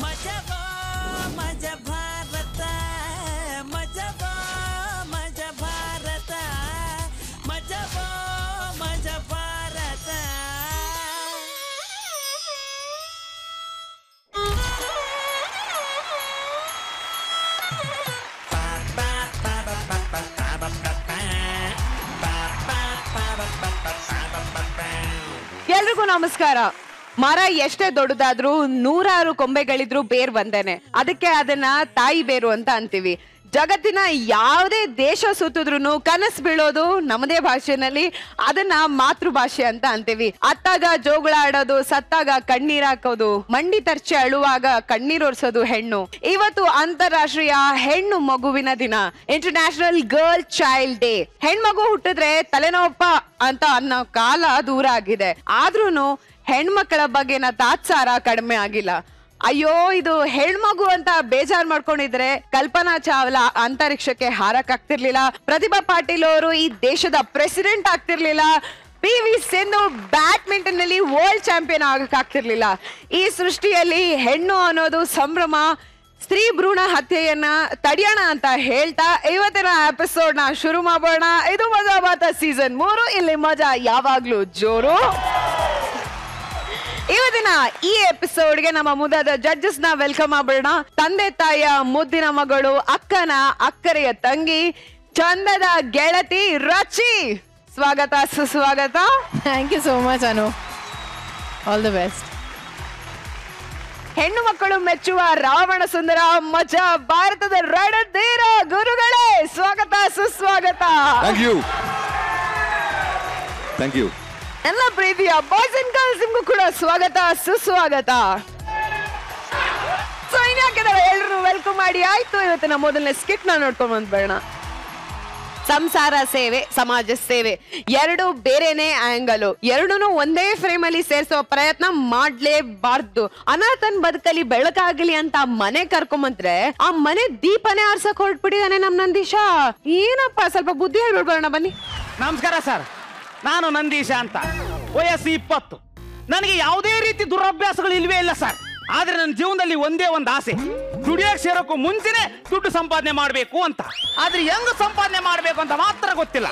ಮಜಬೋ ಮಜ ಭಾರತ ಮಜಬೋ ಮಜ ಭಾರತ ಮಜಬೋ ಮಜ ಭಾರತ. ಎಲ್ರಿಗೂ ನಮಸ್ಕಾರ. ಮರ ಎಷ್ಟೇ ದೊಡ್ಡದಾದ್ರೂ 100 ಕೊಂಬೆಗಳಿದ್ರು ಬೇರ್ ಬಂದೇನೆ. ಅದಕ್ಕೆ ಅದನ್ನ ತಾಯಿ ಬೇರು ಅಂತ ಅಂತೀವಿ. ಜಗತ್ತಿನ ಯಾವುದೇ ದೇಶ ಸುತ್ತಿದ್ರು ಕನಸು ಬೀಳೋದು ನಮ್ಮದೇ ಭಾಷೆನಲ್ಲಿ, ಅದನ್ನ ಮಾತೃಭಾಷೆ ಅಂತ ಅಂತೀವಿ. ಅತ್ತಾಗ ಜೋಗಳ ಆಡೋದು, ಸತ್ತಾಗ ಕಣ್ಣೀರ್ ಹಾಕೋದು, ಮಂಡಿ ತರ್ಚಿ ಅಳುವಾಗ ಕಣ್ಣೀರ್ ಒರೆಸೋದು ಹೆಣ್ಣು. ಇವತ್ತು ಅಂತಾರಾಷ್ಟ್ರೀಯ ಹೆಣ್ಣು ಮಗುವಿನ ದಿನ, ಇಂಟರ್ನ್ಯಾಷನಲ್ ಗರ್ಲ್ ಚೈಲ್ಡ್ ಡೇ. ಹೆಣ್ಮಗು ಹುಟ್ಟಿದ್ರೆ ತಲೆನೋವಪ್ಪ ಅಂತ ಅನ್ನೋ ಕಾಲ ದೂರ ಆಗಿದೆ. ಆದ್ರೂನು ಹೆಣ್ಮಕ್ಳ ಬಗ್ಗೆನ ತಾತ್ಸಾರ ಕಡಿಮೆ ಆಗಿಲ್ಲ. ಅಯ್ಯೋ ಇದು ಹೆಣ್ಮಗು ಅಂತ ಬೇಜಾರ್ ಮಾಡ್ಕೊಂಡಿದ್ರೆ ಕಲ್ಪನಾ ಚಾವ್ಲಾ ಅಂತರಿಕ್ಷಕ್ಕೆ ಹಾರಕ್ ಆಗ್ತಿರ್ಲಿಲ್ಲ, ಪ್ರತಿಭಾ ಪಾಟೀಲ್ ಅವರು ಈ ದೇಶದ ಪ್ರೆಸಿಡೆಂಟ್ ಆಗ್ತಿರ್ಲಿಲ್ಲ, PV ಸಿಂಧು ಬ್ಯಾಡ್ಮಿಂಟನ್ ನಲ್ಲಿ ವರ್ಲ್ಡ್ ಚಾಂಪಿಯನ್ ಆಗಕ್ ಆಗ್ತಿರ್ಲಿಲ್ಲ. ಈ ಸೃಷ್ಟಿಯಲ್ಲಿ ಹೆಣ್ಣು ಅನ್ನೋದು ಸಂಭ್ರಮ. ಸ್ತ್ರೀ ಭ್ರೂಣ ಹತ್ಯೆಯನ್ನ ತಡೆಯೋಣ ಅಂತ ಹೇಳ್ತಾ ಇವತ್ತಿನ ಎಪಿಸೋಡ್ ನ ಶುರು ಮಾಡೋಣ. ಇದು ಮಜಾ ಬಾತ ಸೀಸನ್ 3. ಇಲ್ಲಿ ಮಜಾ ಯಾವಾಗ್ಲೂ ಜೋರು. ಇವತ್ತಿನ ಈ ಎಪಿಸೋಡ್ಗೆ ನಮ್ಮ ಮುದ್ದಾದ ಜಡ್ಜಸ್ ನ ವೆಲ್ಕಮ್ ಮಾಡೋಣ. ತಂದೆ ತಾಯಿಯ ಮುದ್ದಿನ ಮಗಳು, ಅಕ್ಕನ ಅಕ್ಕರೆಯ ತಂಗಿ, ಚಂದದ ಗೆಳತಿ ರಚಿ. ಸ್ವಾಗತ, ಸುಸ್ವಾಗತ. Thank you so much Anu. All the best. ಹೆಣ್ಣು ಮಕ್ಕಳು ಮೆಚ್ಚುವ ರಾವಣ ಸುಂದರ ಮಜಾ ಭಾರತದ ರಣಧೀರ ಗುರುಗಳೇ, ಸ್ವಾಗತ, ಸುಸ್ವಾಗತ. Thank you. ಎಲ್ಲ ಪ್ರೀತಿಯ ಬಾಯ್ಸ್ ಅಂಡ್ ಗರ್ಲ್ಸ್ ನಿಮ್ಗೂ ಕೂಡ ಸ್ವಾಗತ, ಸುಸ್ವಾಗತ. ಸೊ ಇನ್ಯಾಕಿದಾರೆ ಎಲ್ರು ವೆಲ್ಕಮ್ ಮಾಡಿ ಆಯ್ತು. ಇವತ್ತಿನ ಮೊದಲನೇ ಸ್ಕಿಟ್ ನ ನೋಡ್ಕೊಂಡ್ ಬಂದ್ಬೇಡ. ಸಂಸಾರ ಸೇವೆ, ಸಮಾಜ ಸೇವೆ ಎರಡು ಬೇರೆನೆ ಆಂಗಲ್. ಎರಡೂನು ಒಂದೇ ಫ್ರೇಮ್ ಅಲ್ಲಿ ಸೇರಿಸೋ ಪ್ರಯತ್ನ ಮಾಡ್ಲೇಬಾರ್ದು. ಅನಾಥನ್ ಬದುಕಲಿ ಬೆಳಕಾಗಲಿ ಅಂತ ಮನೆ ಕರ್ಕೊಂಬಂದ್ರೆ ಆ ಮನೆ ದೀಪನೇ ಆರ್ಸಕ್ ಹೊರಟ್ಬಿಟ್ಟಿದಾನೆ ನಮ್ ನಂದೀಶ. ಏನಪ್ಪ ಸ್ವಲ್ಪ ಬುದ್ಧಿ ಹೇಳ್ಬಿಡ್ಬೇಡ. ಬನ್ನಿ. ನಮಸ್ಕಾರ ಸರ್, ನಾನು ನಂದೀಶ ಅಂತ, ವಯಸ್ಸು 20. ನನಗೆ ಯಾವುದೇ ರೀತಿ ದುರಭ್ಯಾಸಗಳು ಇಲ್ವೇ ಇಲ್ಲ ಸರ್. ಆದ್ರೆ ನನ್ನ ಜೀವನದಲ್ಲಿ ಒಂದೇ ಒಂದು ಆಸೆ, ದುಡಿಯೋಕೆ ಸೇರೋಕ್ಕೂ ಮುಂಚೆನೆ ದುಡ್ಡು ಸಂಪಾದನೆ ಮಾಡಬೇಕು ಅಂತ. ಆದ್ರೆ ಹೆಂಗ್ ಸಂಪಾದನೆ ಮಾಡಬೇಕು ಅಂತ ಮಾತ್ರ ಗೊತ್ತಿಲ್ಲ.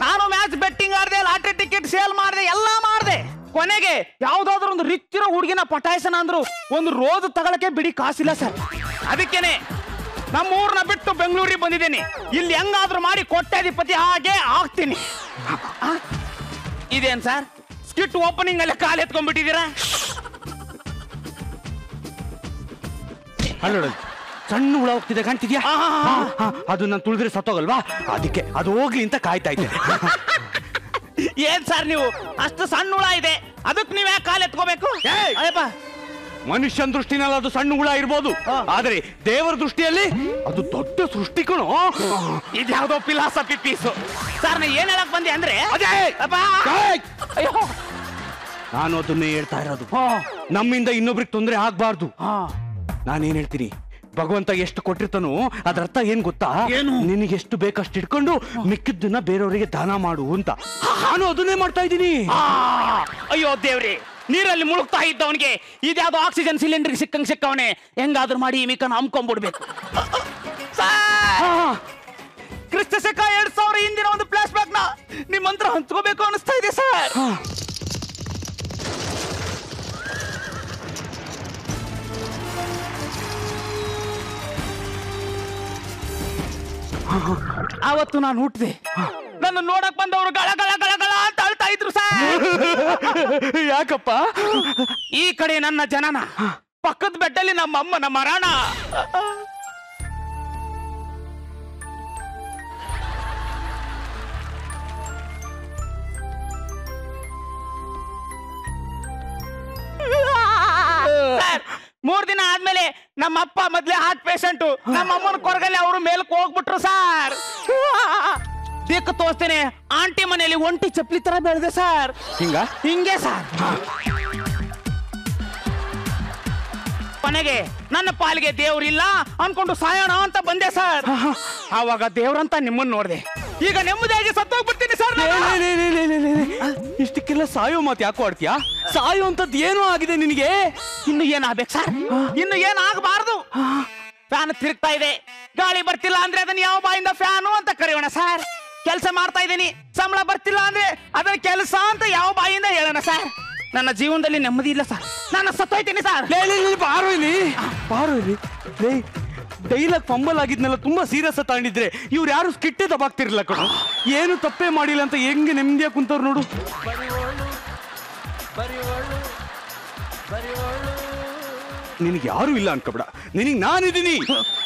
ನಾನು ಮ್ಯಾಚ್ ಬೆಟ್ಟಿಂಗ್ ಆಡಿದೆ, ಲಾಟ್ರಿ ಟಿಕೆಟ್ ಸೇಲ್ ಮಾಡಿದೆ, ಎಲ್ಲ ಮಾಡಿದೆ. ಕೊನೆಗೆ ಯಾವ್ದಾದ್ರು ಒಂದು ರಿಚ್ಚಿರೋ ಹುಡುಗಿನ ಪಟಾಯಿಸನ ಅಂದ್ರು ಒಂದು ರೋಜ್ ತಗೊಳಕ್ಕೆ ಬಿಡಿ ಕಾಸಿಲ್ಲ ಸರ್. ಅದಕ್ಕೇನೆ ನಮ್ಮ ಊರ್ನ ಬಿಟ್ಟು ಬೆಂಗಳೂರಿಗೆ ಬಂದಿದ್ದೇನೆ. ಇಲ್ಲಿ ಹೆಂಗಾದ್ರೂ ಮಾಡಿ ಕೋಟ್ಯಾಧಿಪತಿ ಹಾಗೆ ಆಗ್ತೀನಿ. ಇದೇನ್ ಸರ್, ಸ್ಕಿಟ್ ಓಪನಿಂಗ್ ಅಲ್ಲೇ ಕಾಲ್ ಎತ್ಕೊಂಡ್ಬಿಟ್ಟಿದ್ದೀರಾ? ಅಲ್ಲ, ಸಣ್ಣ ಹುಳ ಹೋಗ್ತಿದೆ ಕಾಣ್ತಿದ್ಯಾ? ಅದು ನಾನು ತುಳಿದ್ರೆ ಸತ್ತೋಗಲ್ವಾ, ಅದಕ್ಕೆ ಅದು ಹೋಗ್ಲಿ ಅಂತ ಕಾಯ್ತಾ ಇದ್ದೆ. ಏನ್ ಸರ್ ನೀವು, ಅಷ್ಟು ಸಣ್ಣ ಹುಳ ಇದೆ, ಅದಕ್ಕೆ ನೀವ್ ಯಾಕೆ ಕಾಲ್ ಎತ್ಕೋಬೇಕು? ಅಯ್ಯಪ್ಪ, ಮನುಷ್ಯನ ದೃಷ್ಟಿನಲ್ಲಿ ಅದು ಸಣ್ಣ ಹುಳ ಇರ್ಬೋದು, ಆದ್ರೆ ದೇವರ ದೃಷ್ಟಿಯಲ್ಲಿ ಅದು ದೊಡ್ಡ ಸೃಷ್ಟಿ ಕಣೋ. ಇದ್ಯಾವುದೋ ಫಿಲಾಸಫಿ ಪೀಸು ಸರ್. ನೀ ಏನ್ ಹೇಳಕ್ ಬಂದೆ ಅಂದ್ರೆ? ಅಯ್ಯೋ, ನಾನು ಅದನ್ನೇ ಹೇಳ್ತಾ ಇರೋದು. ನಮ್ಮಿಂದ ಇನ್ನೊಬ್ರಿಗೆ ತೊಂದರೆ ಆಗ್ಬಾರ್ದು. ನಾನೇನ್ ಹೇಳ್ತೀನಿ, ಭಗವಂತ ಎಷ್ಟು ಕೊಟ್ಟಿರ್ತಾನೋ ಅದ್ರ ಅರ್ಥ ಏನ್ ಗೊತ್ತಾ? ನಿನಗೆ ಎಷ್ಟು ಬೇಕಷ್ಟು ಇಟ್ಕೊಂಡು ಮಿಕ್ಕಿದ್ದನ್ನ ಬೇರೆಯವರಿಗೆ ದಾನ ಮಾಡು ಅಂತ. ನಾನು ಅದನ್ನೇ ಮಾಡ್ತಾ ಇದ್ದೀನಿ. ಅಯ್ಯೋ ದೇವ್ರಿ, ನೀರಲ್ಲಿ ಮುಳುಗ್ತಾ ಇದ್ದವನಿಗೆ ಇದ್ಯಾವುದೋ ಆಕ್ಸಿಜನ್ ಸಿಲಿಂಡರ್ ಸಿಕ್ಕವನೆ. ಹೆಂಗಾದ್ರೂ ಮಾಡಿ ಈ ಮಿಕ್ಕನ ಹಮ್ಕೊಂಡ್ಬಿಡ್ಬೇಕು. ಕ್ರಿಸ್ತ ಶಕ 2000 ಹಿಂದಿನ ಒಂದು ಫ್ಲಾಶ್ ಬ್ಯಾಕ್ ನ ನಿಮ್ಮ ಹತ್ರ ಹಂಚ್ಕೋಬೇಕು ಅನಿಸ್ತಾ ಇದೆ ಸರ್. ಆವತ್ತು ನಾನು ಹುಟ್ಟಿದೆ, ನನ್ನ ನೋಡಕ್ ಬಂದವರು ಗಳ ಗಳ ಗಳ ಗಳ ಅಂತ ಅಳ್ತಾ ಇದ್ರು ಸರ್. ಯಾಕಪ್ಪ? ಈ ಕಡೆ ನನ್ನ ಜನನ, ಪಕ್ಕದ ಬೆಡ್ಡಲ್ಲಿ ನಮ್ಮ ಅಮ್ಮನ ಮರಣ. ಸರ್, 3 ದಿನ ಆದ್ಮೇಲೆ ನಮ್ಮ ಅಪ್ಪ ಮೊದ್ಲೇ ಹಾರ್ಟ್ ಪೇಷಂಟ್, ನಮ್ಮ ಅಮ್ಮನ ಕೊರಗಲ್ಲಿ ಅವರು ಮೇಲಕ್ಕೆ ಹೋಗ್ಬಿಟ್ರು ಸರ್. ದಿಕ್ಕು ತೋರಿಸ್ತೇನೆ, ಆಂಟಿ ಮನೆಯಲ್ಲಿ ಒಂಟಿ ಚಪ್ಪಲಿ ತರ ಬೆಳೆದೆ ಸರ್. ಹಿಂಗೆ ಸರ್. ಕೊನೆಗೆ ನನ್ನ ಪಾಲಿಗೆ ದೇವ್ರಿಲ್ಲ ಅನ್ಕೊಂಡು ಸಾಯೋಣ ಅಂತ ಬಂದೆ ಸರ್. ಆವಾಗ ದೇವ್ರಂತ ನಿಮ್ಮನ್ನ ನೋಡ್ದೆ. ಈಗ ನೆಮ್ಮದಿಯಾಗಿ ಸತ್ತೋಗ್ಬಿಡ್ತೀನಿ ಸರ್. ಇಷ್ಟಕ್ಕೆಲ್ಲ ಸಾಯೋ ಮಾತು ಯಾಕೋ ಆಡ್ತೀಯಾ? ಸಾಯೋ ಅಂತದ್ ಏನೋ ಆಗಿದೆ ನಿನಗೆ. ಇನ್ನು ಏನಾಗ್ಬೇಕು ಸರ್? ಇನ್ನು ಏನಾಗ ಫ್ಯಾನ್ ತಿರುಗ್ತಾ ಇದೆ. ಗಾಳಿ ಬರ್ತಿಲ್ಲ ಅಂದ್ರೆ ಅದನ್ನ ಯಾವ ಬಾಯಿಂದ ಫ್ಯಾನು ಅಂತ ಕರೆಯೋಣ ಸರ್. ಕೆಲಸ ಮಾಡ್ತಾ ಇದ್ದೀನಿ, ಸಂಬಳ ಬರ್ತಿಲ್ಲ ಅಂದ್ರೆ ಅದನ್ನ ಕೆಲಸ ಅಂತ ಯಾವ ಬಾಯಿಂದ ಹೇಳೋಣ ಸರ್. ನನ್ನ ಜೀವನದಲ್ಲಿ ನೆಮ್ಮದಿ ಇಲ್ಲ ಸರ್, ನಾನು ಸತ್ತೋಯ್ತೀನಿ ಸರ್. ಬಾರೋ ಇಲ್ಲಿ ಡೈಲಾಗ್ ಫಂಬಲ್ ಆಗಿದ್ನೆಲ್ಲ ತುಂಬಾ ಸೀರಿಯಸ್ ತಗೊಂಡಿದ್ರೆ ಇವ್ರು ಯಾರು ಸ್ಕಿಟ್ಟೆ ದಬಾಗ್ತಿರ್ಲಿಲ್ಲ ಕಣೋ. ಏನು ತಪ್ಪೇ ಮಾಡಿಲ್ಲ ಅಂತ ಹೆಂಗೆ ನೆಮ್ಮದಿಯಾಗಿ ಕುಂತವ್ರು ನೋಡು. ನಿನಗೆ ಯಾರು ಇಲ್ಲ ಅನ್ಕೋಬೇಡ, ನಿನಗೆ ನಾನಿದ್ದೀನಿ.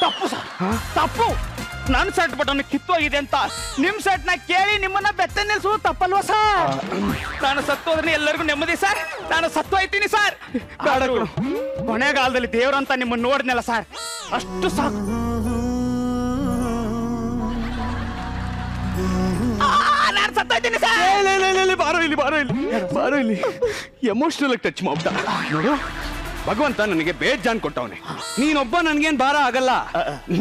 ತಪ್ಪು ಸರ್, ತಪ್ಪು. ನನ್ನ ಸೆಟ್ ಬಟನ್ ಕಿತ್ತೋಗಿದೆ ಅಂತ ನಿಮ್ ಸೆಟ್ ನ ಕೇಳಿ ನಿಮ್ಮನ್ನ ಬೆತ್ತ ನಿಲ್ಸುವುದು ತಪ್ಪಲ್ವಾ ಸರ್? ನಾನು ಸತ್ತೋದ್ರೆ ಎಲ್ಲರಿಗೂ ನೆಮ್ಮದಿ ಸರ್, ನಾನು ಸತ್ತೋಯ್ತೀನಿ ಸರ್. ಕೊನೆಗಾಲದಲ್ಲಿ ದೇವ್ರಂತ ನಿಮ್ಮನ್ನ ನೋಡಿದ್ನಲ್ಲ ಸರ್, ಅಷ್ಟು ಸಾಕು. ನಾನು ಸತ್ತೋಯ್ತೀನಿ ಸರ್. ಬಾರೋ ಇಲ್ಲಿ ಎಮೋಷನಲ್ ಆಗಿ ಟಚ್ ಮಾಡ್ಬಿಟ್ಟ ನೋಡು. ಭಗವಂತ ನನಗೆ ಬೇಜಾನ್ ಕೊಟ್ಟವನೆ, ನೀನೊಬ್ಬ ನನ್ಗೇನ್ ಭಾರ ಆಗಲ್ಲ.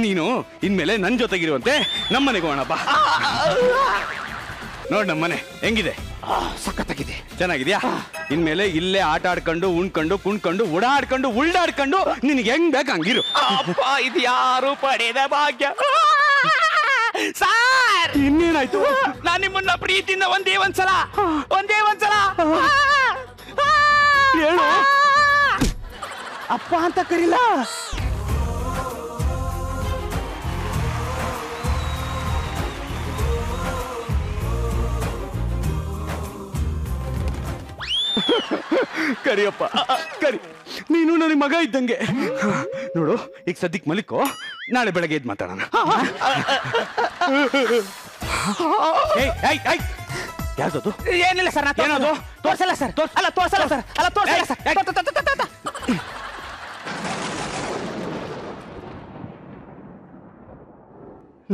ನೀನು ಇನ್ಮೇಲೆ ನನ್ ಜೊತೆಗಿರುವಂತೆ ನಮ್ಮನೆಗೆ ಹೋಗೋಣ ಬಾ. ನೋಡ್ ನಮ್ಮನೆ ಹೆಂಗಿದೆ? ಸಖತ್ತಾಗಿದೆ. ಚೆನ್ನಾಗಿದ್ಯಾ? ಇನ್ಮೇಲೆ ಇಲ್ಲೇ ಆಟ ಆಡ್ಕೊಂಡು ಉಣ್ಕೊಂಡು ಕುಣ್ಕೊಂಡು ಓಡಾಡ್ಕೊಂಡು ಉಳ್ಳಾಡ್ಕೊಂಡು ನಿನಗೆ ಹೆಂಗ್ ಬೇಕು ಹಂಗಿರು. ಅಪ್ಪ, ಇದು ಯಾರು ಪಡೆದ ಭಾಗ್ಯ ಸಾರ್. ಇನ್ನೇನಾಯ್ತು? ನಾನ್ ನಿಮ್ಮನ್ನ ಪ್ರೀತಿಯಿಂದ ಒಂದೇ ಒಂದ್ಸಲ ಹೇಳು. ಅಪ್ಪ ಅಂತ ಕರಿಲ್ಲ. ಕರಿಯಪ್ಪ ಕರಿ, ನೀನು ನನಗೆ ಮಗ ಇದ್ದಂಗೆ. ನೋಡು, ಈಗ ಸದ್ಯಕ್ಕೆ ಮಲಿಕೋ, ನಾಳೆ ಬೆಳಗ್ಗೆ ಎದ್ದು ಮಾತಾಡೋಣ. ಯಾವ್ದದು? ಏನಿಲ್ಲ ಸರ್, ಏನದು? ತೋರ್ಸಲ್ಲ ಸರ್, ತೋರ್ಸಲ್ಲ ಸರ್.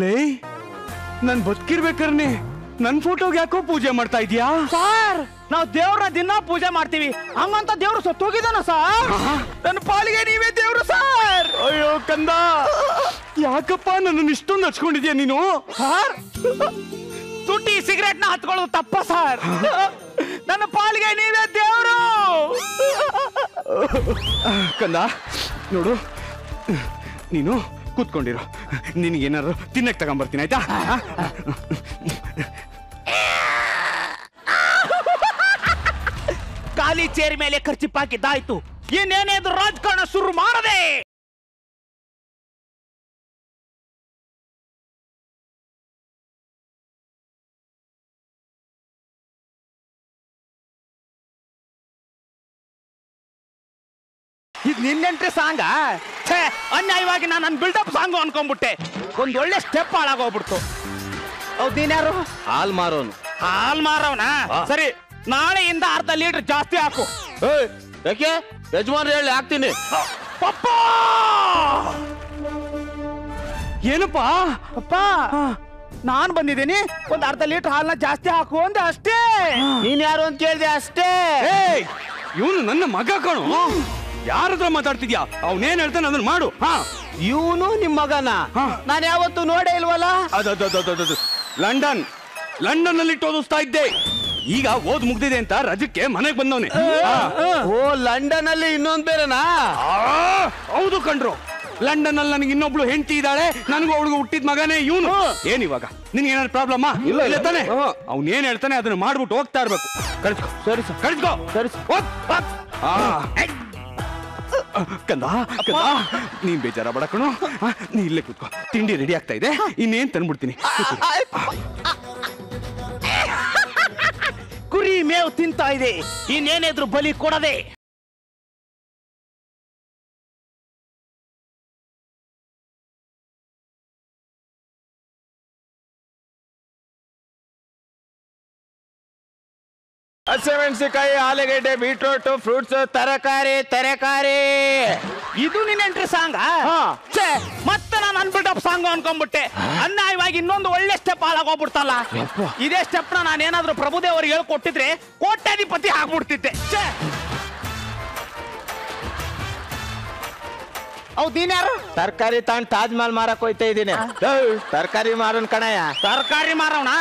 ಲೇ, ನನ್ ಬದುಕಿರ್ಬೇಕಾರ್ನೆ ನನ್ ಫೋಟೋಗೆ ಯಾಕೋ ಪೂಜೆ ಮಾಡ್ತಾ ಇದೀಯಾ? ಸರ್, ನಾವು ದೇವ್ರನ್ನ ದಿನ ಪೂಜೆ ಮಾಡ್ತೀವಿ, ಹಂಗಂತ ದೇವ್ರು ಸತ್ತೋಗಿದಾನ ಸರ್? ನನ್ನ ಪಾಲಿಗೆ ನೀವೇ ದೇವ್ರು ಸರ್. ಅಯ್ಯೋ ಕಂದ, ಯಾಕಪ್ಪ ನನ್ನನ್ನು ಇಷ್ಟೊಂದು ಹಚ್ಕೊಂಡಿದ್ಯಾ ನೀನು? ಸರ್, ತುಟಿ ಸಿಗರೇಟ್ ನ ಹತ್ಕೊಳ್ಳೋದು ತಪ್ಪ ಸರ್? ನನ್ನ ಪಾಲಿಗೆ ನೀವೇ ದೇವ್ರು. ಕಂದ ನೋಡು, ನೀನು ಕೂತ್ಕೊಂಡಿರು, ನಿನಗೇನಾದ್ರು ತಿನ್ನಕ್ ತಗೊಂಡ್ಬರ್ತೀನಿ, ಆಯ್ತಾ? ಖಾಲಿ ಚೇರ್ ಮೇಲೆ ಖರ್ಚಿಪ್ಪಾಕಿದ್ದಾಯ್ತು, ಇನ್ನೇನೇದು ರಾಜಕಾರಣ ಶುರು ಮಾಡದೆ. ಇದು ನಿನ್ನೆಂಟ್ರಿ ಸಾಂಗ? ಅನ್ಯಾಯವಾಗಿ ನಾನು ನನ್ನ ಬಿಲ್ಡಪ್ ಸಾಂಗು ಅನ್ಕೊಂಡ್ಬಿಟ್ಟೆ. ಒಂದ್ ಒಳ್ಳೆ ಸ್ಟೆಪ್ ಹಾಳಾಗೋಗ್ಬಿಡ್ತು. ಹೌದು, ನೀನ್ಯಾರು? ಹಾಲ್ ಮಾರೋನು. ಹಾಲ್ ಮಾರವನ? ಸರಿ, ನಾಳೆಯಿಂದ ಅರ್ಧ ಲೀಟರ್ ಜಾಸ್ತಿ ಹಾಕು. ಯಾಕೆ? ಯಜಮಾನ್ ಹೇಳಿ ಹಾಕ್ತೀನಿ. ಪಪ್ಪ, ಏನಪ್ಪ? ಅಪ್ಪ, ನಾನ್ ಬಂದಿದ್ದೀನಿ, ಒಂದ್ ಅರ್ಧ ಲೀಟರ್ ಹಾಲ್ನ ಜಾಸ್ತಿ ಹಾಕು ಅಂದೆ ಅಷ್ಟೇ. ನೀನ್ ಯಾರು ಅಂತ ಕೇಳಿದೆ ಅಷ್ಟೇ. ಇವನು ನನ್ನ ಮಗ ಕಣು, ಯಾರತ್ರ ಮಾತಾಡ್ತಿದ್ಯಾ? ಅವನೇನ್ ಹೇಳ್ತಾನೆ ಅದನ್ನ ಮಾಡು. ಇವನು ನಿಮ್ ಮಗನ ನಾನು ಯಾವತ್ತು ನೋಡೇ ಇಲ್ವಲ್ಲ. ಲಂಡನ್ ಅಲ್ಲಿ ಓದಿಸ್ತಾ ಇದ್ದೆ, ಈಗ ಓದ್ ಮುಗ್ದಿದೆ ಅಂತ ರಜಕ್ಕೆ ಮನೆಗೆ ಬಂದವನೆ. ಓ, ಲಂಡನ್ ಅಲ್ಲಿ ಇನ್ನೊಂದ್ ಬೇರೆನಾ? ಹೌದು ಕಣ್ರು, ಲಂಡನ್ ಅಲ್ಲಿ ನನಗೆ ಇನ್ನೊಬ್ಳು ಹೆಂಡತಿ ಇದ್ದಾಳೆ, ನನಗೂ ಅವಳಿಗೆ ಹುಟ್ಟಿದ ಮಗನೇ ಇವನು. ಏನ್ ಇವಾಗ ನಿನ್ಗೆ ಏನಾದ್ರು ಪ್ರಾಬ್ಲಮ್? ಇಲ್ಲ ತಾನೆ? ಅವ್ನು ಏನ್ ಹೇಳ್ತಾನೆ ಅದನ್ನ ಮಾಡ್ಬಿಟ್ಟು ಹೋಗ್ತಾ ಇರ್ಬೇಕು. ಕಳಿಸ್ಕೊ. ಸರಿ ಸರ್, ಕಳಿಸ್ಕೊ. ಸರಿ ಕಂದ, ನೀನ್ ಬೇಜಾರ ಬೇಡ ಕಣು, ನೀ ಇಲ್ಲೇ ಕೂತ್ಕೋ. ತಿಂಡಿ ರೆಡಿ ಆಗ್ತಾ ಇದೆ, ಇನ್ನೇನ್ ತಂದ್ಬಿಡ್ತೀನಿ. ಕುರಿ ಮೇವು ತಿಂತಾ ಇದೆ, ಇನ್ನೇನೇದ್ರು ಬಲಿ ಕೊಡದೆ. ಹಸಿಮೆಣಸಿನಕಾಯಿ, ಆಲೂಗಡ್ಡೆ, ಬೀಟ್ರೂಟ್, ಫ್ರೂಟ್ಸ್, ತರಕಾರಿ. ಇದು ನಿನ್ನ ಎಂಟ್ರಿ ಸಾಂಗ? ಮತ್ತೆ ನಾನು ಅನ್ಬಿಟ್ಟಪ್ ಸಾಂಗ್ ಅನ್ಕೊಂಡ್ಬಿಟ್ಟೆ. ಅನ್ಯಾಯವಾಗಿ ಇನ್ನೊಂದು ಒಳ್ಳೆ ಸ್ಟೆಪ್ ಹಾಳಾಗೋಗ್ಬಿಡ್ತಲ್ಲ. ಇದೇ ಸ್ಟೆಪ್ ನಾನೇನಾದ್ರೂ ಪ್ರಭುದೇವರಿಗೆ ಹೇಳ್ಕೊಟ್ಟಿದ್ರೆ ಕೋಟ್ಯಾಧಿಪತಿ ಆಗ್ಬಿಡ್ತಿದ್ದೆ. ಹೌದ್ ನೀನ್ ಯಾರು? ತರಕಾರಿ ತಾಂಡ್ ತಾಜ್ ಮಹಲ್ ಮಾರಕ್ ಹೋಯ್ತಾ ಇದೀನಿ. ತರಕಾರಿ ಮಾರನ್ ಕಣಯ್ಯ. ತರಕಾರಿ ಮಾರವಣ?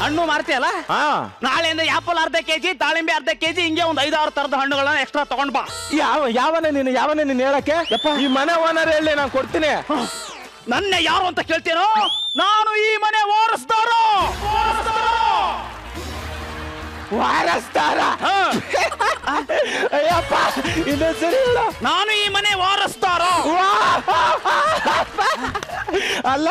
ಹಣ್ಣು ಮಾರ್ತಿಯಲ್ಲ? ಹಾ, ನಾಳೆಯಿಂದ ಆಪಲ್ ಅರ್ಧ ಕೆಜಿ, ದಾಳಿಂಬೆ ಅರ್ಧ ಕೆಜಿ, ಹಿಂಗೆ ಒಂದ್ 5-6 ತರದ ಹಣ್ಣುಗಳನ್ನ ಎಕ್ಸ್ಟ್ರಾ ತಗೊಂಡ್ ಬಾ. ಯಾವನೇ ನೀನು ಹೇಳಕ್ಕೆ? ಈ ಮನೆ ಓನರ್ ಹೇಳಿ ನಾನು ಕೊಡ್ತೀನಿ. ನನ್ನ ಯಾರು ಅಂತ ಕೇಳ್ತೀರೋ? ನಾನು ಈ ಮನೆ ವಾರಸ್ದಾರ. ವಾರಸ್ದಾರ? ಅಯ್ಯಪ್ಪ, ಇದು ಸರಿ ಇಲ್ಲ. ನಾನು ಈ ಮನೆ ವಾರಸ್ದಾರ. ಅಲ್ಲ,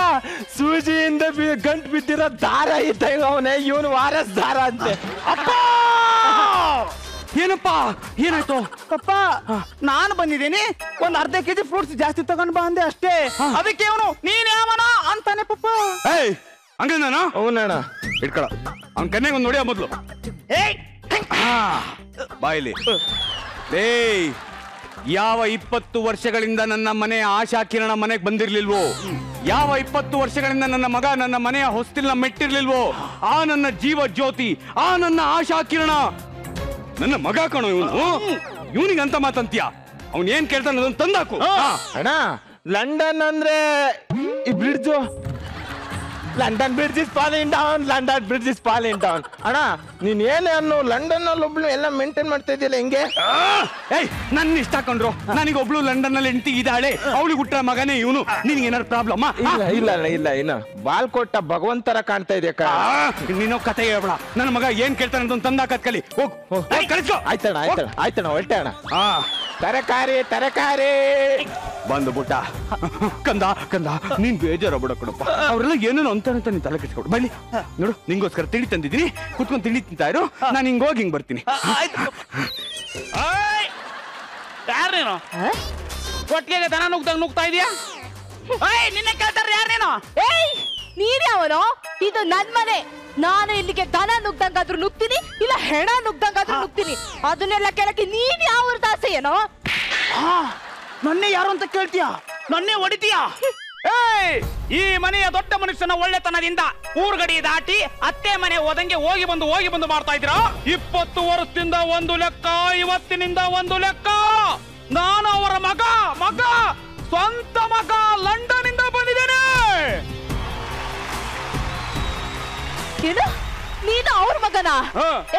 ಸೂಜಿಯಿಂದ ಗಂಟು ಬಿದ್ದಿರೋ ದಾರ ಇದ್ದಂಗ ಅವನೇ, ಇವನು ವಾರಸ್ದಾರ ಅಂತೆ. ಅಪ್ಪ, ಏನಪ್ಪ ಏನಾಯ್ತು? ಪಪ್ಪ, ನಾನು ಬಂದಿದ್ದೀನಿ, ಒಂದ್ ಅರ್ಧ ಕೆಜಿ ಫ್ರೂಟ್ಸ್ ಜಾಸ್ತಿ ತಗೊಂಡ್ ಬಾ ಅಂದೆ ಅಷ್ಟೇ. ಅದಕ್ಕೆ ಅವನು ನೀನ್ ಯಾವನ ಅಂತಾನೆ ಪಪ್ಪ. ಏಯ್, ಹಂಗ ನಾನು ಅವನಣ್ಣ ಇಟ್ಕೊಳ. ಅವ್ನ ಕನ್ನೆಗೆ ಒಂದು ನೋಡಿಯ ಮೊದ್ಲು. ಏಯ್, ಬಾಯಿಲಿ. ಏಯ್, ಯಾವ 20 ವರ್ಷಗಳಿಂದ ನನ್ನ ಮನೆಯ ಆಶಾ ಕಿರಣ ಮನೆಗೆ ಬಂದಿರ್ಲಿಲ್ವೋ, ಯಾವ 20 ವರ್ಷಗಳಿಂದ ನನ್ನ ಮಗ ನನ್ನ ಮನೆಯ ಹೊಸ್ತಿಲ್ನ ಮೆಟ್ಟಿರ್ಲಿಲ್ವೋ, ಆ ನನ್ನ ಜೀವ ಜ್ಯೋತಿ, ಆ ನನ್ನ ಆಶಾ ಕಿರಣ ನನ್ನ ಮಗ ಕಣೋ ಇವನು. ಇವನಿಗೆ ಅಂತ ಮಾತಂತ್ಯ? ಅವ್ನು ಏನ್ ಕೇಳ್ತಾನೆ ಅದನ್ನ ತಂದಾಕು. ಅಣ್ಣ, ಲಂಡನ್ ಅಂದ್ರೆ ಈ bridge, London bridge is falling down, London bridge is falling down. ಅಣ್ಣ, ನೀನ್ ಏನೇ ಅನ್ನು ಲಂಡನ್ ಅಲ್ಲಿ ಒಬ್ಳು ಎಲ್ಲ ಮೇಂಟೈನ್ ಮಾಡ್ತಾ ಇದೆಯಲ್ಲ, ಹೆಂಗೆ? ಏಯ್, ನನ್ನ ಇಷ್ಟ ಹಾಕೊಂಡ್ರು. ನನಗೆ ಒಬ್ಳು ಲಂಡನ್ ನಲ್ಲಿ ಹೆಂಡತಿ ಇದ್ದಾಳೆ, ಅವಳಿಗೆ ಹುಟ್ಟ ಮಗನೇ ಇವನು. ನಿನ್ಗೆ ಏನಾದ್ರು ಪ್ರಾಬ್ಲಮ್? ಇಲ್ಲ ಇನ್ನು ಬಾಲ್ ಕೊಟ್ಟ ಭಗವಂತರ ಕಾಣ್ತಾ ಇದೆ. ನೀನು ಕತೆ ಹೇಳ್ಬೇಡ. ನನ್ನ ಮಗ ಏನ್ ಕೇಳ್ತಾನೆ ಅಂತ ತಂದಾಕತ್ ಕಲಿ. ಹೋಗ್ ಕಳಿಸ್ಕೋ. ಆಯ್ತಣ್ಣ ಹೊರಟೆ ಅಣ್ಣ. ತರಕಾರಿ ಬಂದು ಬುಟ್ಟ. ಕಂದ ನೀನ್ ಬೇಜಾರ ಬಿಡ ಕೊಡಪ್ಪ. ಅವ್ರೆಲ್ಲ ಏನೇನು ಅಂತ ನೀನ್ ತಲೆ ಕೆಡ್ಸ್ಕೊಡು. ಬನ್ನಿ ನೋಡು, ನಿಂಗೋಸ್ಕರ ತಿಂಡಿ ತಂದಿದ್ದೀನಿ, ಕುತ್ಕೊಂಡು ತಿಂಡಿ ತಿಂತಾ ಇರು. ನಾನು ಹಿಂಗೋಗಿ ಹಿಂಗ್ ಬರ್ತೀನಿ. ಯಾರು ನೀನು? ಕೊಟ್ಟಿಗೆ ದನ ನುಗ್ತಾ ಇದೀಯಾ? ನಿನ್ನೆ ಕೇಳ್ತಾರ ಯಾರು ನೀನು? ಏಯ್, ನೀನ್ ಯಾವನೋ? ಇದು ನನ್ ಮನೆ. ನಾನು ಇಲ್ಲಿಗೆ ದನ ನುಗ್ದಂಗಾದ್ರೂ ನುಗ್ತೀನಿ, ಇಲ್ಲ ಹೆಣ ನುಗ್ದಂಗಾದ್ರೂ ನುಗ್ತೀನಿ. ಅದನ್ನೆಲ್ಲ ಕೇಳಕ್ಕೆ ನೀನ್ ಯಾವ ದಾಸೆ ಏನೋ? ನನ್ನೇ ಯಾರು ಅಂತ ಕೇಳ್ತೀಯಾ? ನನ್ನೇ ಹೊಡಿತೀಯಾ? ಏಯ್, ಈ ಮನೆಯ ದೊಡ್ಡ ಮನುಷ್ಯನ ಒಳ್ಳೆತನದಿಂದ ಊರ್ಗಡಿ ದಾಟಿ ಅತ್ತೆ ಮನೆ ಹೋದಂಗೆ ಹೋಗಿ ಬಂದು ಮಾಡ್ತಾ ಇದ್ದೀರಾ? 20 ವರ್ಷದಿಂದ ಒಂದು ಲೆಕ್ಕ, ಇವತ್ತಿನಿಂದ ಒಂದು ಲೆಕ್ಕ. ನಾನು ಅವರ ಮಗ ಸ್ವಂತ ಮಗ ಲಂಡನ್ ಇಂದ ಬಂದಿದ್ದೇನೆ. ಏನು? ನೀನು ಅವ್ರ ಮಗನಾ?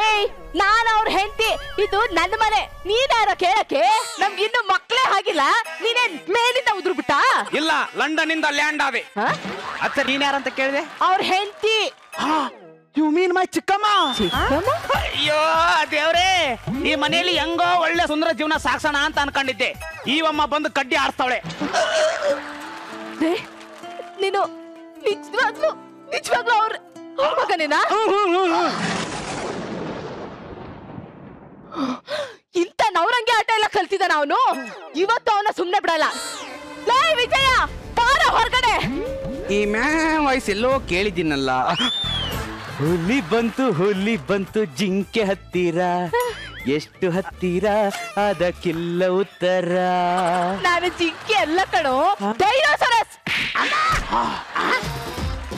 ಏಯ್, ನಾನು ಅವ್ರ ಹೆಂಡತಿ. ಇದು ನನ್ನ ಮನೆ. ನೀನಾರ ಕೇಳಕ್ಕೆ? ನಮ್ಗಿನ್ನು ಮಕ್ಕಳೇ ಆಗಿಲ್ಲ, ನೀನೇನ್ ಮೇಲಿಂದ ಉದ್ರು ಬಿಟ್ಟ? ಇಲ್ಲ, ಲಂಡನ್ ಇಂದ ಲ್ಯಾಂಡ್ ಆದೆ. ಅಚ್ಚ, ನೀನ್ ಯಾರಂತ ಕೇಳಿದೆ? ಅವ್ರ ಹೆಂಡತಿ. ಯು ಮೀನ್ ಮೈ ಚಿಕ್ಕಮ್ಮ? ಅಯ್ಯೋ ದೇವ್ರೇ, ಈ ಮನೆಯಲ್ಲಿ ಹೆಂಗೋ ಒಳ್ಳೆ ಸುಂದರ ಜೀವನ ಸಾಕ್ಸೋಣ ಅಂತ ಅನ್ಕೊಂಡಿದ್ದೆ. ಈವಮ್ಮ ಬಂದು ಕಡ್ಡಿ ಆಡ್ತಾವಳೆ. ನೀನು ನಿಜವಾಗ್ಲೂ ಅವ್ರ ಮಗನೇನಾ? ಇಂತ ನವರಂಗಿ ಆಟ ಎಲ್ಲ ಕಲ್ತಿದ್ದಾನ ಅವನು. ಇವತ್ತು ಅವನ ಸುಮ್ನೆ ಬಿಡಲ್ಲ. ಲೇ ವಿಜಯ, ಬಾರ ಹೊರಗಡೆ. ಈ ವಯಸ್ಸೆಲ್ಲೋ ಕೇಳಿದ್ದೀನಲ್ಲ. ಹುಲಿ ಬಂತು ಜಿಂಕೆ ಹತ್ತಿರ, ಎಷ್ಟು ಹತ್ತಿರ ಅದಕ್ಕಿಲ್ಲ ಉತ್ತರ. ನಾನು ಜಿಂಕೆ ಎಲ್ಲ ಕಣೋ, ಡೈನೋಸರಸ್.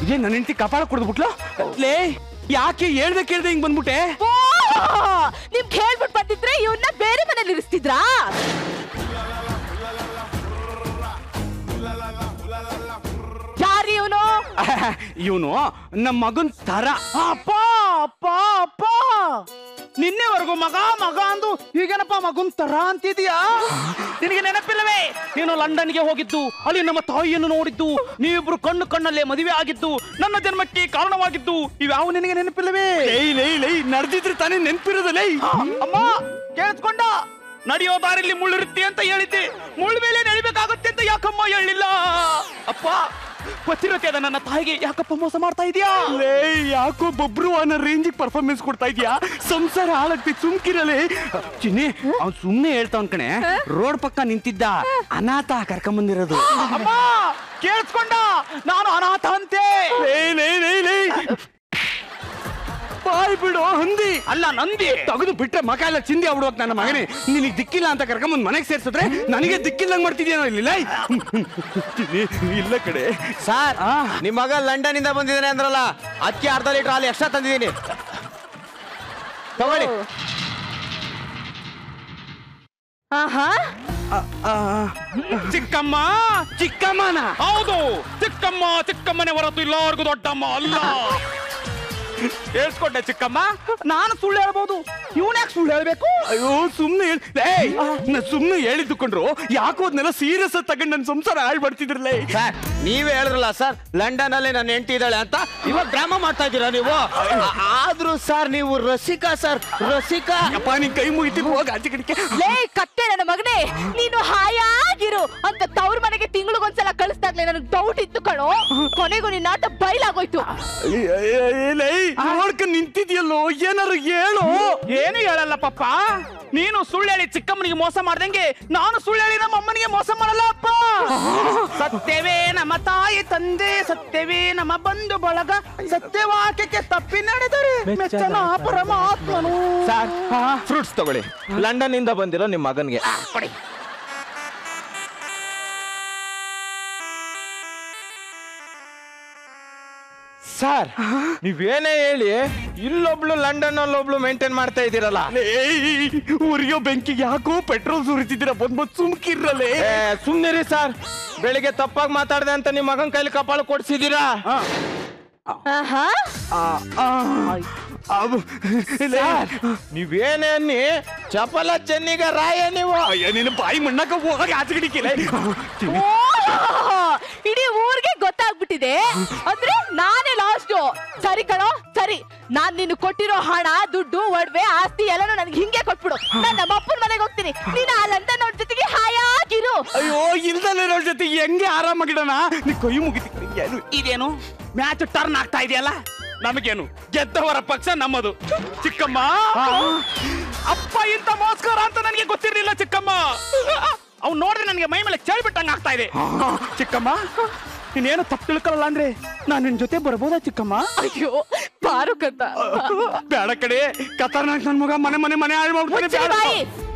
ಇದೇ ನನ್ನ ಹೆಂಡತಿ ಕಪಾಳ ಕುಡಿದ್ಬಿಟ್ಲು. ಲೇ, ಯಾಕೆ ಹೇಳ್ದೆ ಹಿಂಗ್ ಬಂದ್ಬಿಟ್ಟೆ? ನಿಮ್ ಹೇಳ್ಬಿಟ್ಟು ಬಂದಿದ್ರೆ ಇವನ್ನ ಬೇರೆ ಮನೇಲಿ ಇರಿಸ್ತಿದ್ರಾ? ಯಾರು ಇವನು? ಇವನು ನಮ್ಮ ಮಗನ್ ತರ. ಅಪ್ಪ ಅಪ್ಪ ಅಪ್ಪ, ನಿನ್ನೆವರೆಗೂ ಮಗ ಅಂದು ಈಗೇನಪ್ಪ ಮಗನ್ ತರ ಅಂತಿದ್ಯಾ? ನಿನಗೆ ನೆನಪಿಲ್ಲವೇ? ನೀನು ಲಂಡನ್ಗೆ ಹೋಗಿದ್ದು, ಅಲ್ಲಿ ನಮ್ಮ ತಾಯಿಯನ್ನು ನೋಡಿದ್ದು, ನೀವಿಬ್ರು ಕಣ್ಣಲ್ಲೇ ಮದುವೆ ಆಗಿದ್ದು, ನನ್ನ ಜನ್ಮಕ್ಕೆ ಕಾರಣವಾಗಿದ್ದು, ಇವ್ಯಾವ ನಿನಗೆ ನೆನಪಿಲ್ಲವೇ? ನಡೆದಿದ್ರೆ ತಾನೇ ನೆನಪಿರೋದಲ್ಲೇ. ಅಮ್ಮ ಕೇಳಿಸ್ಕೊಂಡ? ನಡೆಯೋ ದಾರಿಲಿ ಮುಳ್ಳಿರುತ್ತೆ ಅಂತ ಹೇಳಿದ್ದೆ, ಮುಳ್ಳು ಮೇಲೆ ನಡಿಬೇಕಾಗುತ್ತೆ ಅಂತ ಯಾಕಮ್ಮ ಹೇಳಿಲ್ಲ? ಅಪ್ಪ, ಗೊತ್ತಿರುತ್ತೆ ಅದ ನನ್ನ ತಾಯಿಗೆ ಯಾಕಪ್ಪ ಮೋಸ ಮಾಡ್ತಾ ಇದೀಯಾ? ಯಾಕೋ ಬೊಬ್ರು ಅನ್ನೋ ರೇಂಜಿಗೆ ಪರ್ಫಾರ್ಮೆನ್ಸ್ ಕೊಡ್ತಾ ಇದೀಯಾ? ಸಂಸಾರ ಹಾಳಾಗ್ತಿ, ಸುಮ್ಕಿರಲೇ. ಚಿನ್ನಿ, ಅವ್ನು ಸುಮ್ನೆ ಹೇಳ್ತಾವ್ ಕಣೆ. ರೋಡ್ ಪಕ್ಕ ನಿಂತಿದ್ದ ಅನಾಥ ಕರ್ಕೊಂಬಂದಿರೋದು. ಅಮ್ಮ ಕೇಳಿಸ್ಕೊಂಡ? ನಾನು ಅನಾಥ ಅಂತೆ. ಬಾಯ್ ಬಿಡು, ಹಂದಿ ಅಲ್ಲ ನಂದಿ. ತೆಗೆದು ಬಿಟ್ರೆ ಮಕ ಎಲ್ಲ ಚಿಂದಿ ಆಗ್ಬಿಡುವಾಗ ನನ್ನ ಮಗನೇ. ನಿನಗೆ ದಿಕ್ಕಿಲ್ಲ ಅಂತ ಕರ್ಕೊಂಬಂದ್ ಮನೆಗೆ ಸೇರ್ಸಿದ್ರೆ ನನಗೆ ದಿಕ್ಕಿಲ್ಲಂಗ್ ಮಾಡ್ತಿದ್ಯಾನೋ ಇಲ್ಲ? ಇಲ್ಲ ಕಡೆ ಸರ್, ನಿಮ್ ಮಗ ಲಂಡನ್ ಇಂದ ಬಂದಿದ್ದಾನೆ ಅಂದ್ರಲ್ಲ, ಅದಕ್ಕೆ ಅರ್ಧ ಲೀಟರ್ ಹಾಲು ಎಕ್ಸ್ಟ್ರಾ ತಂದಿದ್ದೀನಿ, ತಗೊಳ್ಳಿ. ಚಿಕ್ಕಮ್ಮ ಚಿಕ್ಕಮ್ಮನ ಹೌದು, ಚಿಕ್ಕಮ್ಮನೆ ಹೊರತು ಎಲ್ಲರಿಗೂ ದೊಡ್ಡಮ್ಮ ಅಲ್ಲ. ಹೇಳ್ಸ್ಕೊಟ್ಟೆ ಚಿಕ್ಕಮ್ಮ, ನಾನು ಸುಳ್ಳು ಹೇಳ್ಬೋದು, ಇವನ್ಯಾಕೆ ಸುಳ್ಳು ಹೇಳ್ಬೇಕು? ಅಯ್ಯೋ ಸುಮ್ನೆ ಸುಮ್ನೆ ಹೇಳಿದ್ದುಕೊಂಡ್ರು ಯಾಕೋ ಅದನ್ನೆಲ್ಲ ಸೀರಿಯಸ್ ತಗೊಂಡು ನನ್ನ ಸಂಸಾರ ಹಾಳು ಮಾಡ್ತಿದ್ರಲ್ಲ. ಸರ್ ನೀವೇ ಹೇಳಿದ್ರಲ್ಲ ಸರ್ ಲಂಡನ್ ಅಲ್ಲಿ ನನ್ನ ಹೆಂಡತಿ ಇದ್ದಾಳೆ ಅಂತ, ಇವಾಗ ಡ್ರಾಮಾ ಮಾಡ್ತಾ ಇದ್ದೀರಾ ನೀವು. ಆದ್ರೂ ಸರ್ ನೀವು ರಸಿಕಾ ಸರ್, ರಸಿಕಾ. ಅಪ್ಪ ನಿನ್ ಕೈ ಮುಗಿತೀನಿ, ಹೋಗ ಆಚೆ ಕಡೆಗೆ. ಲೇ ಕತ್ತೆ ನನ್ನ ಮಗನೇ, ನೀನು ಹಾಯಾಗಿರು ಅಂತ ತವ್ರ ಮನೆಗೆ ತಿಂಗಳಿಗೊಂದ್ಸಲ ಕಳಿಸ್ದಾಗ್ಲೇ ನನಗೆ ಡೌಟ್ ಇತ್ತು ಕಣೋ. ಕೊನೆಗೂ ನಿನ್ನ ಆಟ ಬಯಲಾಗೋಯ್ತು. ನೋಡ್ಕೊಂಡು ನಿಂತಿದ್ಯಲ್ಲೋ, ಏನಾರು ಹೇಳು. ಏನು ಹೇಳಲ್ಲ ಪಪ್ಪ, ನೀನು ಸುಳ್ಳು ಹೇಳಿ ಚಿಕ್ಕಮ್ಮನಿಗೆ ಮೋಸ ಮಾಡ್ದಂಗೆ ನಾನು ಸುಳ್ಳು ಹೇಳಿ ನಮ್ಮ ಅಮ್ಮನಿಗೆ ಮೋಸ ಮಾಡಲ್ಲ ಅಪ್ಪ. ಸತ್ಯವೇ ನಮ್ಮ ತಾಯಿ ತಂದೆ, ಸತ್ಯವೇ ನಮ್ಮ ಬಂಧು ಬಳಗ, ಸತ್ಯವಾಕ್ಯಕ್ಕೆ ತಪ್ಪಿ ನಡೆದರೆ ಮೆಚ್ಚನ ಪರಮಾತ್ಮನು. ಸರ್ ಫ್ರೂಟ್ಸ್ ತಗೊಳ್ಳಿ, ಲಂಡನ್ ಇಂದ ಬಂದಿರೋ ನಿಮ್ಮ ಮಗನ್ಗೆ. ಕೊಡಿ. ಸರ್ ನೀವೇನೇ ಹೇಳಿ ಇಲ್ಲೊಬ್ಳು ಲಂಡನ್ ಅಲ್ಲೊಬ್ಳು ಮೇಂಟೈನ್ ಮಾಡ್ತಾ ಇದ್ದೀರಲ್ಲ. ಉರಿಯೋ ಬೆಂಕಿಗೆ ಯಾಕೋ ಪೆಟ್ರೋಲ್ ಸುರಿತಿದ್ದೀರಾ, ಬಂದ್ಬಂದ್ ಸುಮ್ಕಿರಲೇ. ಸುಮ್ನಿರಿ ಸರ್, ಬೆಳಿಗ್ಗೆ ತಪ್ಪಾಗಿ ಮಾತಾಡ್ದೆ ಅಂತ ನಿಮ್ಮ ಮಗನ್ ಕೈಲಿ ಕಪಾಳ ಕೊಡ್ಸಿದ್ದೀರಾ. ನೀವೇನೇ ಅನ್ನಿ ಚಪಲ ಚೆನ್ನಿಗ ರಾಯ ನೀವು. ನಿನ್ನ ಬಾಯಿ ಮಣ್ಣಾಕ ಹೋಗಿ ಆಚೆಗಡಿಕಿಲ್ಲ. ಇಡೀ ಊರಿಗೆ ಗೊತ್ತಾಗ್ಬಿಟ್ಟಿದೆ ಅಂದ್ರೆ ನಾನೇ ಲಾಸ್ಟು. ಸರಿ ಕಣೋ, ಸರಿ, ನಾನ್ ನಿನ್ ಕೊಟ್ಟಿರೋ ಹಣ, ದುಡ್ಡು, ಒಡವೆ, ಆಸ್ತಿ ಎಲ್ಲಾನು ನನ್ಗೆ ಹಿಂಗೆ ಕೊಟ್ಬಿಡು. ನಾನು ನಮ್ಮ ಅಪ್ಪನ ಮನೆಗೆ ಹೋಗ್ತೀನಿ, ನೀನು ಆ ಲಂಡನ್ ಅವ್ರ ಜೊತೆಗೆ ಹಾಯಾಗಿರು. ಅಯ್ಯೋ ಇಲ್ದಲ್ಲಿರೋ ಜೊತೆ ಹೆಂಗೆ ಆರಾಮಾಗಿಡೋಣ. ನೀ ಕೈ ಮುಗಿತೀನಿ. ಇದೇನು ಮ್ಯಾಚ್ ಟರ್ನ್ ಆಗ್ತಾ ಇದೆಯಲ್ಲ, ನಮಗೇನು, ಗೆದ್ದವರ ಪಕ್ಷ ನಮ್ಮದು. ಚಿಕ್ಕಮ್ಮ, ಅಪ್ಪ ಇಂತ ಮೋಸ್ಕರ ಅಂತ ನನಗೆ ಗೊತ್ತಿರಲಿಲ್ಲ ಚಿಕ್ಕಮ್ಮ. ಅವ್ನು ನೋಡಿದ್ರೆ ನನಗೆ ಮೈ ಮೇಲೆ ಚೇಳ್ಬಿಟ್ಟಂಗ ಆಗ್ತಾ ಇದೆ. ಚಿಕ್ಕಮ್ಮ, ನೀನೇನು ತಪ್ಪು ತಿಳ್ಕೊಳ್ಳಲ್ಲ ಅಂದ್ರೆ ನಾನು ನಿನ್ ಜೊತೆ ಬರ್ಬೋದಾ ಚಿಕ್ಕಮ್ಮ? ಅಯ್ಯೋ ಬಾರುಕಂತ ಬೇಡ ಕಡೆ, ಕತಾರ್ನಾಕ್ ನನ್ ಮಗ ಮನೆ ಮನೆ ಮನೆ ಹಾಳು ಮಾಡ್ಬಿಡ್ತಾನೆ.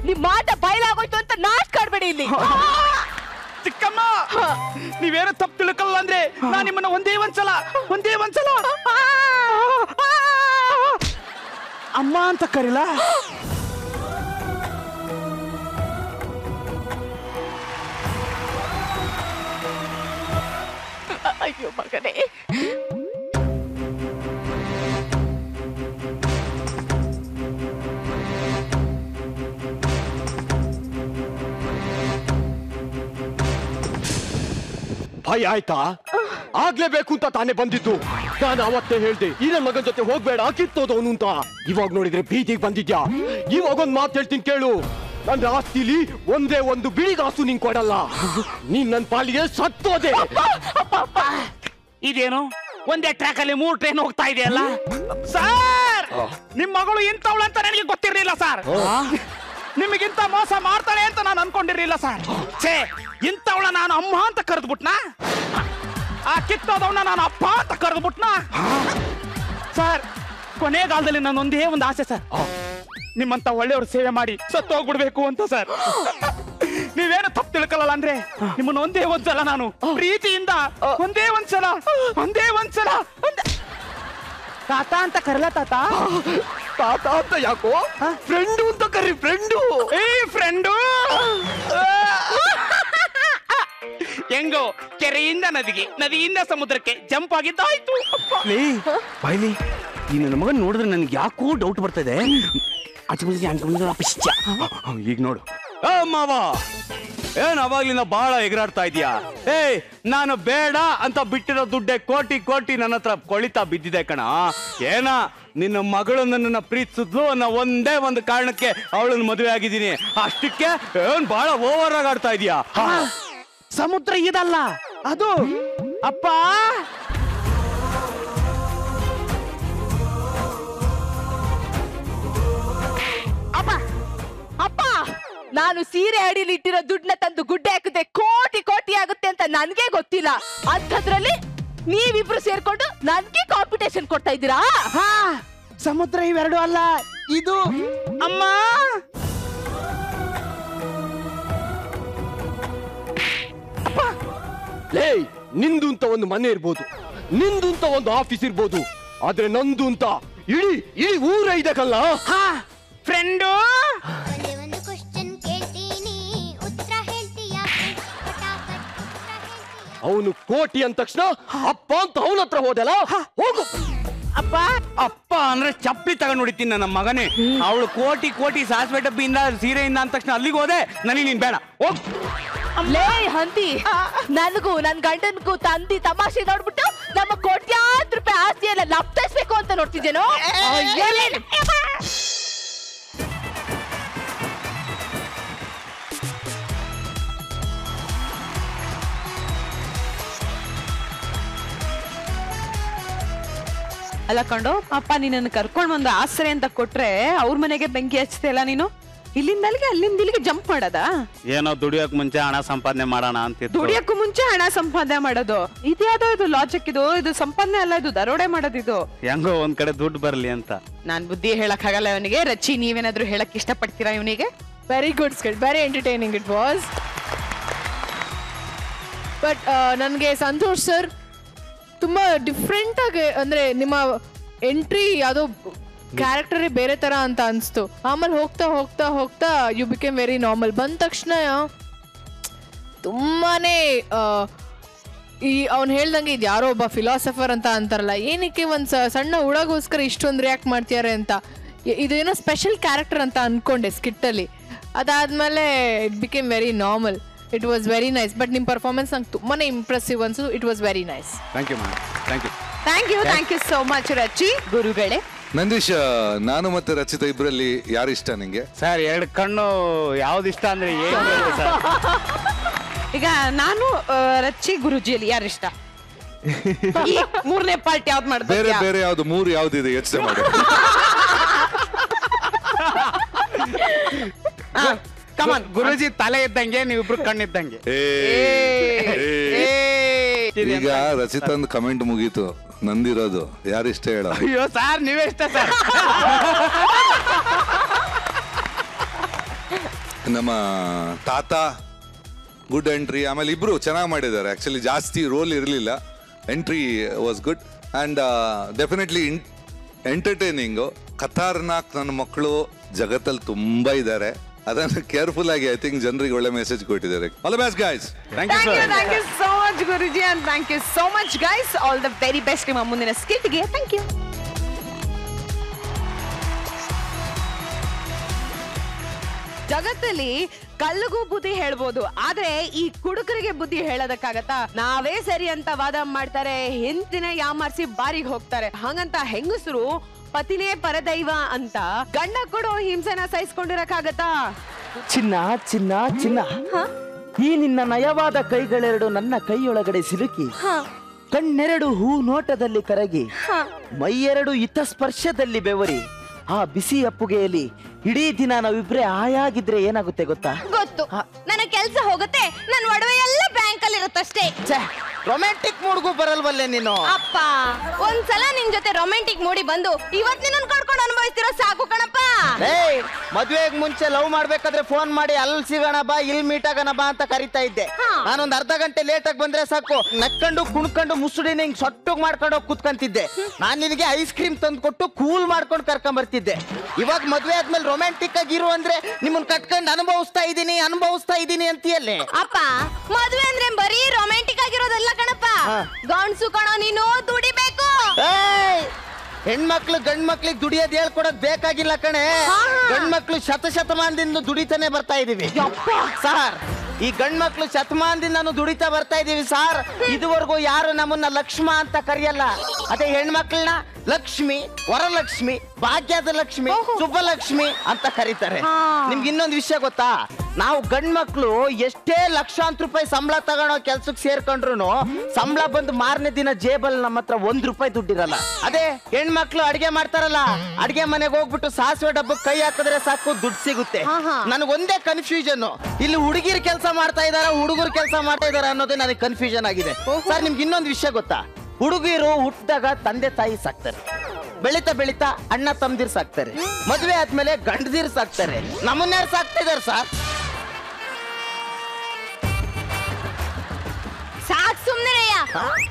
ನಿಮ್ ಮಾಟ ಬಯಲಾಗೋಯ್ತು ಅಂತ ನಾಶ್ ಕಾಡ್ಬೇಡಿ ಇಲ್ಲಿ. ಚಿಕ್ಕಮ್ಮ, ನೀವೇನು ತಪ್ಪು ತಿಳ್ಕೊಳ್ಳಲ್ಲ ಅಂದ್ರೆ ನಾನು ನಿಮ್ಮನ್ನ ಒಂದೇ ಒಂದ್ಸಲ ಅಮ್ಮ ಅಂತ ಕರಿಲ್ಲ. ಅಯ್ಯೋ ಮಗನೇ, ಭಯ ಆಯ್ತಾ? ಆಗ್ಲೇಬೇಕು ಅಂತ ತಾನೇ ಬಂದಿದ್ದು. ನಾನು ಅವತ್ತೇ ಹೇಳ್ದೆ ಈ ನನ್ನ ಮಗನ ಜೊತೆ ಹೋಗ್ಬೇಡ, ಕಿತ್ತೋದವನು ಅಂತ. ಇವಾಗ ನೋಡಿದ್ರೆ ಬೀದಿಗೆ ಬಂದಿದ್ಯಾ. ಇವಾಗ ಒಂದ್ ಮಾತು ಹೇಳ್ತೀನಿ ಕೇಳು, ನನ್ನ ಆಸ್ತಿಲಿ ಒಂದೇ ಒಂದು ಬಿಳಿಗಾಸು ನಿಂಗೆ ಕೊಡಲ್ಲ. ನೀನ್ ನನ್ನ ಪಾಲಿಗೆ ಸತ್ತೋದೆ. ಇದೇನು ಒಂದೇ ಟ್ರ್ಯಾಕ್ ಅಲ್ಲಿ 3 ಟ್ರೈನ್ ಹೋಗ್ತಾ ಇದೆಯಲ್ಲ ಸರ್. ನಿಮ್ ಮಗಳು ಇಂಥವಳು ಅಂತ ನನಗೆ ಗೊತ್ತಿರಲಿಲ್ಲ ಸರ್. ನಿಮಗಿಂತ ಮೋಸ ಮಾಡ್ತಾಳೆ ಅಂತ ನಾನು ಅನ್ಕೊಂಡಿರ್ಲಿಲ್ಲ ಸರ್. ಛೇ, ಇಂಥವಳ ನಾನು ಅಮ್ಮ ಅಂತ ಕರೆದ್ಬಿಟ್ನಾ? ಆ ಕಿತ್ತೋದವನ್ನ ನಾನು ಅಪ್ಪ ಅಂತ ಕರೆದ್ಬಿಟ್ನಾ? ಸರ್, ಕೊನೆಗಾಲದಲ್ಲಿ ನಾನು ಒಂದೇ ಒಂದು ಆಸೆ ಸರ್, ನಿಮ್ಮಂತ ಒಳ್ಳೆಯವ್ರ ಸೇವೆ ಮಾಡಿ ಸತ್ತು ಹೋಗ್ಬಿಡ್ಬೇಕು ಅಂತ ಸರ್. ನೀವೇನು ತಪ್ಪು ತಿಳ್ಕೊಳ್ಳಲ್ಲ ಅಂದ್ರೆ ನಿಮ್ಮನ್ನ ಒಂದೇ ಒಂದ್ಸಲ ನಾನು ಪ್ರೀತಿಯಿಂದ ಒಂದೇ ಒಂದ್ಸಲ ತಾತ ಅಂತ ಕರಲ. ತಾತ ತಾತ ಅಂತ ಯಾಕೋ? ಫ್ರೆಂಡು ಅಂತ ಕರಿ. ಫ್ರೆಂಡು. ಫ್ರೆಂಡು ಹೆಂಗೋ ಕೆರೆಯಿಂದ ನದಿಗೆ, ನದಿಯಿಂದ ಸಮುದ್ರಕ್ಕೆ ಜಂಪ್ ಆಗಿದ್ದಾಯ್ತು. ಬಾಯ್ಲಿ, ಈ ನನ್ನ ಮಗನ್ ನೋಡಿದ್ರೆ ನನ್ಗೆ ಯಾಕೋ ಡೌಟ್ ಬರ್ತದೆ. ಈಗ ನೋಡು ಮಾವ, ಏನ್ ಅವಾಗ್ಲಿಂದ ಬಹಳ ಎಗರಾಡ್ತಾ ಇದೀಯಾ? ನಾನು ಬೇಡ ಅಂತ ಬಿಟ್ಟಿರೋ ದುಡ್ಡೆ ಕೋಟಿ ನನ್ನ ಹತ್ರ ಕೊಳಿತಾ ಬಿದ್ದಿದೆ ಕಣ. ಏನ ನಿನ್ನ ಮಗಳು ನನ್ನನ್ನ ಪ್ರೀತಿಸಿದ್ಲು ಅನ್ನೋ ಒಂದೇ ಒಂದು ಕಾರಣಕ್ಕೆ ಅವಳನ್ನ ಮದುವೆ ಆಗಿದ್ದೀನಿ. ಅಷ್ಟಕ್ಕೆ ಏನ್ ಬಹಳ ಓವರ್ ಆಗಿ ಆಡ್ತಾ ಇದೀಯಾ? ಸಮುದ್ರ ಇದಲ್ಲ ಅದು ಅಪ್ಪ. ಅಪ್ಪ, ನಾನು ಸೀರೆ ಅಡಿಲಿ ಇಟ್ಟಿರೋ ದುಡ್ಡನ್ನ ತಂದು ಗುಡ್ಡೆ ಹಾಕಿದ್ರೆ ಕೋಟಿ ಆಗುತ್ತೆ ಅಂತ ನನ್ಗೆ ಗೊತ್ತಿಲ್ಲ. ಅಂಥದ್ರಲ್ಲಿ ನೀವಿಬ್ರು ಸೇರ್ಕೊಂಡು ನನ್ಗೆ ಕಾಂಪಿಟೇಷನ್ ಕೊಡ್ತಾ ಇದ್ದೀರಾ? ಸಮುದ್ರ ಇವೆರಡು ಅಲ್ಲ, ಇದು ಅಮ್ಮ. ಲೇ, ನಿಂದು ಅಂತ ಒಂದು ಮನೆ ಇರ್ಬೋದು, ನಿಂದು ಅಂತ ಒಂದು ಆಫೀಸ್ ಇರ್ಬೋದು, ಆದ್ರೆ ನಂದು ಅಂತ ಇಡೀ ಊರ ಇದೆ ಕಲ್ಲ. ಫ್ರೆಂಡು, ಒಂದು ಕ್ವಶ್ಚನ್ ಕೇಳ್ತೀನಿ, ಉತ್ತರ ಅವನು ಕೋಟಿ ಅಂದ ತಕ್ಷಣ ಅಪ್ಪ ಅಂತ ಅವನ ಹತ್ರ ಹೋದಲ್ಲ, ಹೋಗು. ಅಪ್ಪ ಅಪ್ಪ ಅಂದ್ರೆ ಚಪ್ಪಲಿ ತಗೊಂಡು ಹೊಡಿತೀನಿ ನನ್ನ ಮಗನೇ. ಅವಳು ಕೋಟಿ ಕೋಟಿ ಸಾಸಿವೆ ಡಬ್ಬಿಯಿಂದ ಸೀರೆಯಿಂದ ಅಂದ ತಕ್ಷಣ ಅಲ್ಲಿಗೆ ಹೋದೆ, ನನಗೆ ನೀನ್ ಬೇಡ ಹೋಗ್. ಲೇ ಹಂದಿ, ನನಗೂ ನನ್ ಗಂಡನ್ಗೂ ತಂದಿ ತಮಾಷೆ ನೋಡ್ಬಿಟ್ಟು ನಮ್ಮ ಕೋಟ್ಯಾಂತರ ರೂಪಾಯಿ ಆಸ್ತಿಯನ್ನ ಲಪ್ಪಿಸ್ಬೇಕು ಅಂತ ನೋಡ್ತಿದ್ದೇನೋ. ಅಲ್ಲ ಕಂಡು ಅಪ್ಪ ನಿನ್ನನ್ನು ಕರ್ಕೊಂಡ್ ಬಂದು ಆಸರೆ ಅಂತ ಕೊಟ್ರೆ ಅವ್ರ ಮನೆಗೆ ಬೆಂಕಿ ಹಚ್ತಿಲ್ಲ ನೀನು. ಇಲ್ಲಿಂದ ಅಲ್ಲಿಗೆ ಅಲ್ಲಿಂದ ಇಲ್ಲಿಗೆ ಜಂಪ್ ಮಾಡದ? ಏನೋ ದುಡಿಯೋಕ್ ಮುಂಚೆ ಹಣ ಸಂಪಾದನೆ ಮಾಡೋಣ ಅಂತ. ದುಡಿಯಕ್ಕೂ ಮುಂಚೆ ಹಣ ಸಂಪಾದನೆ ಮಾಡೋದು ಇದ್ಯಾವುದೋ ಇದು ಲಾಜಿಕ್? ಇದು ಸಂಪಾದನೆ ಅಲ್ಲ, ಇದು ದರೋಡೆ ಮಾಡೋದಿದು. ಹೆಂಗೋ ಒಂದ್ ಕಡೆ ದುಡ್ಡು ಬರ್ಲಿ ಅಂತ. ನಾನ್ ಬುದ್ಧಿ ಹೇಳಕ್ ಆಗಲ್ಲ ಇವನಿಗೆ. ರಚಿ, ನೀವೇನಾದ್ರೂ ಹೇಳಕ್ ಇಷ್ಟಪಡ್ತೀರಾ ಇವನಿಗೆ? Very good skit, very entertaining it was. But ನನಗೆ ಸಂತೋಷ್ ಸರ್ ತುಂಬಾ ಡಿಫ್ರೆಂಟ್ ಆಗಿ, ಅಂದ್ರೆ ನಿಮ್ಮ ಎಂಟ್ರಿ ಯಾವುದೋ ಕ್ಯಾರೆಕ್ಟರೇ ಬೇರೆ ತರ ಅಂತ ಅನಿಸ್ತು. ಆಮೇಲೆ ಹೋಗ್ತಾ ಹೋಗ್ತಾ ಹೋಗ್ತಾ ಯು ಬಿಕೇಮ್ ವೆರಿ ನಾರ್ಮಲ್. ಬಂದ ತಕ್ಷಣ ತುಂಬಾನೇ ಅವ್ನು ಹೇಳ್ದಂಗೆ ಇದು ಯಾರೋ ಒಬ್ಬ ಫಿಲಾಸಫರ್ ಅಂತ ಅಂತಾರಲ್ಲ, ಏನಕ್ಕೆ ಒಂದು ಸಣ್ಣ ಹುಡುಗೋಸ್ಕರ ಇಷ್ಟೊಂದು ರಿಯಾಕ್ಟ್ ಮಾಡ್ತಿದ್ದಾರೆ ಅಂತ. ಇದೇನೋ ಸ್ಪೆಷಲ್ ಕ್ಯಾರೆಕ್ಟರ್ ಅಂತ ಅನ್ಕೊಂಡೆ ಸ್ಕಿಟ್ಟಲ್ಲಿ. ಅದಾದ್ಮೇಲೆ it became very normal. It was very nice. But ನಿಮ್ಮ ಪರ್ಫಾರ್ಮೆನ್ಸ್ ನಂಗೆ ತುಂಬಾನೇ ಇಂಪ್ರೆಸಿವ್ ಅನ್ಸು. It was very nice. Thank you ma'am, thank you. Thank you so much Rachi. ಗುರುಗಳೇ, ನಂದೀಶ್, ನಾನು ಮತ್ತೆ ರಚಿತಾ ಇಬ್ಬರಲ್ಲಿ ಯಾರು ಇಷ್ಟ ನಿಂಗೆ? ಸರ್, ಎರಡು ಕಣ್ಣು ಯಾವ್ದು ಇಷ್ಟ ಅಂದ್ರೆ ಏನು ಸರ್? ಈಗ ನಾನು ರಚಿ ಗುರುಜಿಯಲ್ಲಿ ಯಾರು ಇಷ್ಟ? ಈ ಮೂರನೇ ಪಾರ್ಟ್ ಯಾವ್ದು ಮಾಡ್ಬೇಕು? ಬೇರೆ ಬೇರೆ ಯಾವ್ದು ಮೂರು ಯಾವ್ದಿದೆ ಯೋಚನೆ ಮಾಡಿ. ಕಮಾನ್ ಗುರುಜಿ ತಲೆ ಇದ್ದಂಗೆ, ನೀವಿಬ್ರು ಕಣ್ಣಿದ್ದಂಗೆ. ಈಗ ರಚಿತಾಂದ್ ಕಮೆಂಟ್ ಮುಗೀತು, ನಂದಿರೋದು ಯಾರು ಇಷ್ಟ ಹೇಳ? ಅಯ್ಯೋ ಸರ್, ನೀವೇ ಇಷ್ಟ ಸರ್. ನಮ್ಮ ತಾತ ಗುಡ್ ಎಂಟ್ರಿ. ಆಮೇಲೆ ಇಬ್ರು ಚೆನ್ನಾಗಿ ಮಾಡಿದ್ದಾರೆ. ಆಕ್ಚುಲಿ ಜಾಸ್ತಿ ರೋಲ್ ಇರಲಿಲ್ಲ, entry was good and definitely entertaining. ಖತರ್ನಾಕ್ ನನ್ನ ಮಕ್ಕಳು ಜಗತ್ತಲ್ಲಿ ತುಂಬಾ ಇದ್ದಾರೆ. ಅದನ್ನು ಕೇರ್ಫುಲ್ ಆಗಿ ಐ ಥಿಂಕ್ ಜನರಿಗೆ ಒಳ್ಳೆ ಮೆಸೇಜ್ ಕೊಟ್ಟಿದ್ದಾರೆ. All the best guys. Thank you sir. Thank you so much Guruji, and thank you so much guys. All the very best ನಿಮ್ಮ ಮುಂದಿನ ಸ್ಕಿಟ್ಗೆ. Thank you. ಜಗತ್ತಲ್ಲಿ ಕಲ್ಲಿಗೂ ಬುದ್ಧಿ ಹೇಳ್ಬೋದು, ಆದ್ರೆ ಈ ಕುಡುಕರಿಗೆ ಬುದ್ಧಿ ಹೇಳೋದಕ್ಕಾಗತ್ತಾ? ನಾವೇ ಸರಿ ಅಂತ ವಾದ ಮಾಡ್ತಾರೆ, ಹೆಂಡತಿನ ಯಾಮಾರ್ಸಿ ಬಾರಿಗೆ ಹೋಗ್ತಾರೆ. ಹಂಗಂತ ಹೆಂಗಸರು ಪತಿನೇ ಪರದೈವ ಅಂತ ಗಂಡ ಕೊಡೋ ಹಿಂಸೆನ ಸಹಿಸ್ಕೊಂಡಿರಕ್ಕಾಗತ್ತಾ? ಚಿನ್ನ ಚಿನ್ನ ಚಿನ್ನ, ಈ ನಿನ್ನ ನಯವಾದ ಕೈಗಳೆರಡು ನನ್ನ ಕೈಯೊಳಗಡೆ ಸಿಲುಕಿ, ಕಣ್ಣೆರಡು ಹೂ ನೋಟದಲ್ಲಿ ಕರಗಿ, ಮೈಯೆರಡು ಹಿತಸ್ಪರ್ಶದಲ್ಲಿ ಬೆವರಿ, ಆ ಬಿಸಿ ಅಪ್ಪುಗೆಯಲ್ಲಿ ಇಡೀ ದಿನ ನಾವಿಬ್ರೆ ಆಯಾಗಿದ್ರೆ ಏನಾಗುತ್ತೆ ಗೊತ್ತಾ? ಗೊತ್ತು, ನನ್ನ ಕೆಲ್ಸ ಹೋಗುತ್ತೆ, ನನ್ನ ಒಡವೆ ಎಲ್ಲ ಬ್ಯಾಂಕ್ ಅಲ್ಲಿ ಇರುತ್ತಷ್ಟೇ. ರೊಮ್ಯಾಂಟಿಕ್ ಮೂಡ್ಗೂ ಬರಲ್ವಲ್ಲೇ ನೀನು? ಅಪ್ಪ, ಒಂದ್ಸಲ ನಿನ್ ಜೊತೆ ರೊಮ್ಯಾಂಟಿಕ್ ಮೂಡಿ ಬಂದು ಇವತ್ ನಿನ್ನ ಕಡ್ಕೊಂಡು ಅನುಭವಿಸ್ತಿರೋ ಸಾಕು ಕಣಪ್ಪ. ಮದ್ವೆಗ್ ಮುಂಚೆ ಲವ್ ಮಾಡ್ಬೇಕಾದ್ರೆ ಫೋನ್ ಮಾಡಿ ಅಲ್ಲಿ ಸಿಗೋಣ ಬಾ, ಇಲ್ಲಿ ಮೀಟ್ ಆಗೋಣ ಬಾ ಅಂತ ಕರಿತಾ ಇದ್ದೆ. ನಾನೊಂದ್ ಅರ್ಧ ಗಂಟೆ ಲೇಟ್ ಆಗಿ ಬಂದ್ರೆ ಸಾಕು, ನಕ್ಕೊಂಡು ಕುಣ್ಕೊಂಡು ಮುಸುಡಿನ ಹಿಂಗ್ ಸೊಟ್ಟಗ್ ಮಾಡ್ಕೊಂಡು ಹೋಗಿ ಕುತ್ಕೊಂತಿದ್ದೆ. ನಾನ್ ನಿನಗೆ ಐಸ್ ಕ್ರೀಮ್ ತಂದು ಕೊಟ್ಟು ಕೂಲ್ ಮಾಡ್ಕೊಂಡು ಕರ್ಕೊಂಡ್ ಬರ್ತಿದ್ದೆ. ಇವಾಗ ಮದ್ವೆ ಆದ್ಮೇಲೆ ರೊಮ್ಯಾಂಟಿಕ್ ಆಗಿರು ಅಂದ್ರೆ ನಿಮ್ಮನ್ ಕಟ್ಕೊಂಡು ಅನುಭವಿಸ್ತಾ ಇದೀನಿ ಅಂತೀಯಲ್ಲೇ. ಅಪ್ಪ, ಮದ್ವೆ ಅಂದ್ರೆ ಬರೀ ರೊಮ್ಯಾಂಟಿಕ್ ಆಗಿರೋದಲ್ಲ ಕಣಪ್ಪ, ಗಂಡ್ಸು ಕಣೋ ನೀನು, ದುಡಿಬೇಕು. ಹೆಣ್ಮಕ್ಳು ಗಂಡ್ ಮಕ್ಳಿಗೆ ದುಡಿಯೋದ್ ಹೇಳ್ಕೊಡೋದ್ ಬೇಕಾಗಿಲ್ಲ ಕಣೆ. ಗಂಡ್ ಮಕ್ಳು ಶತಮಾನದಿಂದ ದುಡಿತಾನೆ ಬರ್ತಾ ಇದೀವಿ ಸಾರ್. ಈ ಗಂಡ್ ಮಕ್ಳು ಶತಮಾನದಿಂದಾನು ದುಡಿತಾ ಬರ್ತಾ ಇದೀವಿ ಸಾರ್. ಇದುವರೆಗೂ ಯಾರು ನಮ್ಮನ್ನ ಲಕ್ಷ್ಮ ಅಂತ ಕರೆಯಲ್ಲ. ಅದೇ ಹೆಣ್ಮಕ್ಳನ್ನ ಲಕ್ಷ್ಮಿ, ವರಲಕ್ಷ್ಮಿ, ಭಾಗ್ಯದ ಲಕ್ಷ್ಮಿ, ಶುಭಲಕ್ಷ್ಮಿ ಅಂತ ಕರೀತಾರೆ. ನಿಮ್ಗೆ ಇನ್ನೊಂದು ವಿಷಯ ಗೊತ್ತಾ? ನಾವು ಗಂಡ್ ಮಕ್ಳು ಎಷ್ಟೇ ಲಕ್ಷಾಂತರ ರೂಪಾಯಿ ಸಂಬಳ ತಗೊಳೋ ಕೆಲ್ಸಕ್ಕೆ ಸೇರ್ಕೊಂಡ್ರು ಸಂಬಳ ಬಂದು ಮಾರನೇ ದಿನ ಜೇಬಲ್ ನಮ್ಮ ಹತ್ರ ₹1 ದುಡ್ಡಿರಲ್ಲ. ಅದೇ ಹೆಣ್ಮಕ್ಳು ಅಡಿಗೆ ಮಾಡ್ತಾರಲ್ಲ, ಅಡಿಗೆ ಮನೆಗೆ ಹೋಗ್ಬಿಟ್ಟು ಸಾಸಿವೆ ಡಬ್ಬಕ್ಕೆ ಕೈ ಹಾಕಿದ್ರೆ ಸಾಕು ದುಡ್ಡು ಸಿಗುತ್ತೆ. ನನಗೊಂದೇ ಕನ್ಫ್ಯೂಷನ್, ಇಲ್ಲಿ ಹುಡುಗಿರ್ ಕೆಲಸ ಮಾಡ್ತಾ ಇದಾರ, ಹುಡುಗರು ಕೆಲಸ ಮಾಡ್ತಾ ಇದಾರ ಅನ್ನೋದೇ ನನಗೆ ಕನ್ಫ್ಯೂಷನ್ ಆಗಿದೆ ಸರ್. ನಿಮ್ಗೆ ಇನ್ನೊಂದು ವಿಷಯ ಗೊತ್ತಾ? ಹುಡುಗಿರು ಹುಟ್ಟಿದಾಗ ತಂದೆ ತಾಯಿ ಸಾಕ್ತಾರೆ, ಬೆಳಿತಾ ಬೆಳಿತಾ ಅಣ್ಣ ತಮ್ಮದಿರ್ ಸಾಕ್ತಾರೆ, ಮದ್ವೆ ಆದ್ಮೇಲೆ ಗಂಡದಿರ್ ಸಾಕ್ತಾರೆ. ನಮ್ಮನ್ಯಾರು ಸಾಕ್ತಾ ಇದಾರೆ ಸರ್? ಸಾಕ್ ಸುಮ್ನಿರಯ್ಯ,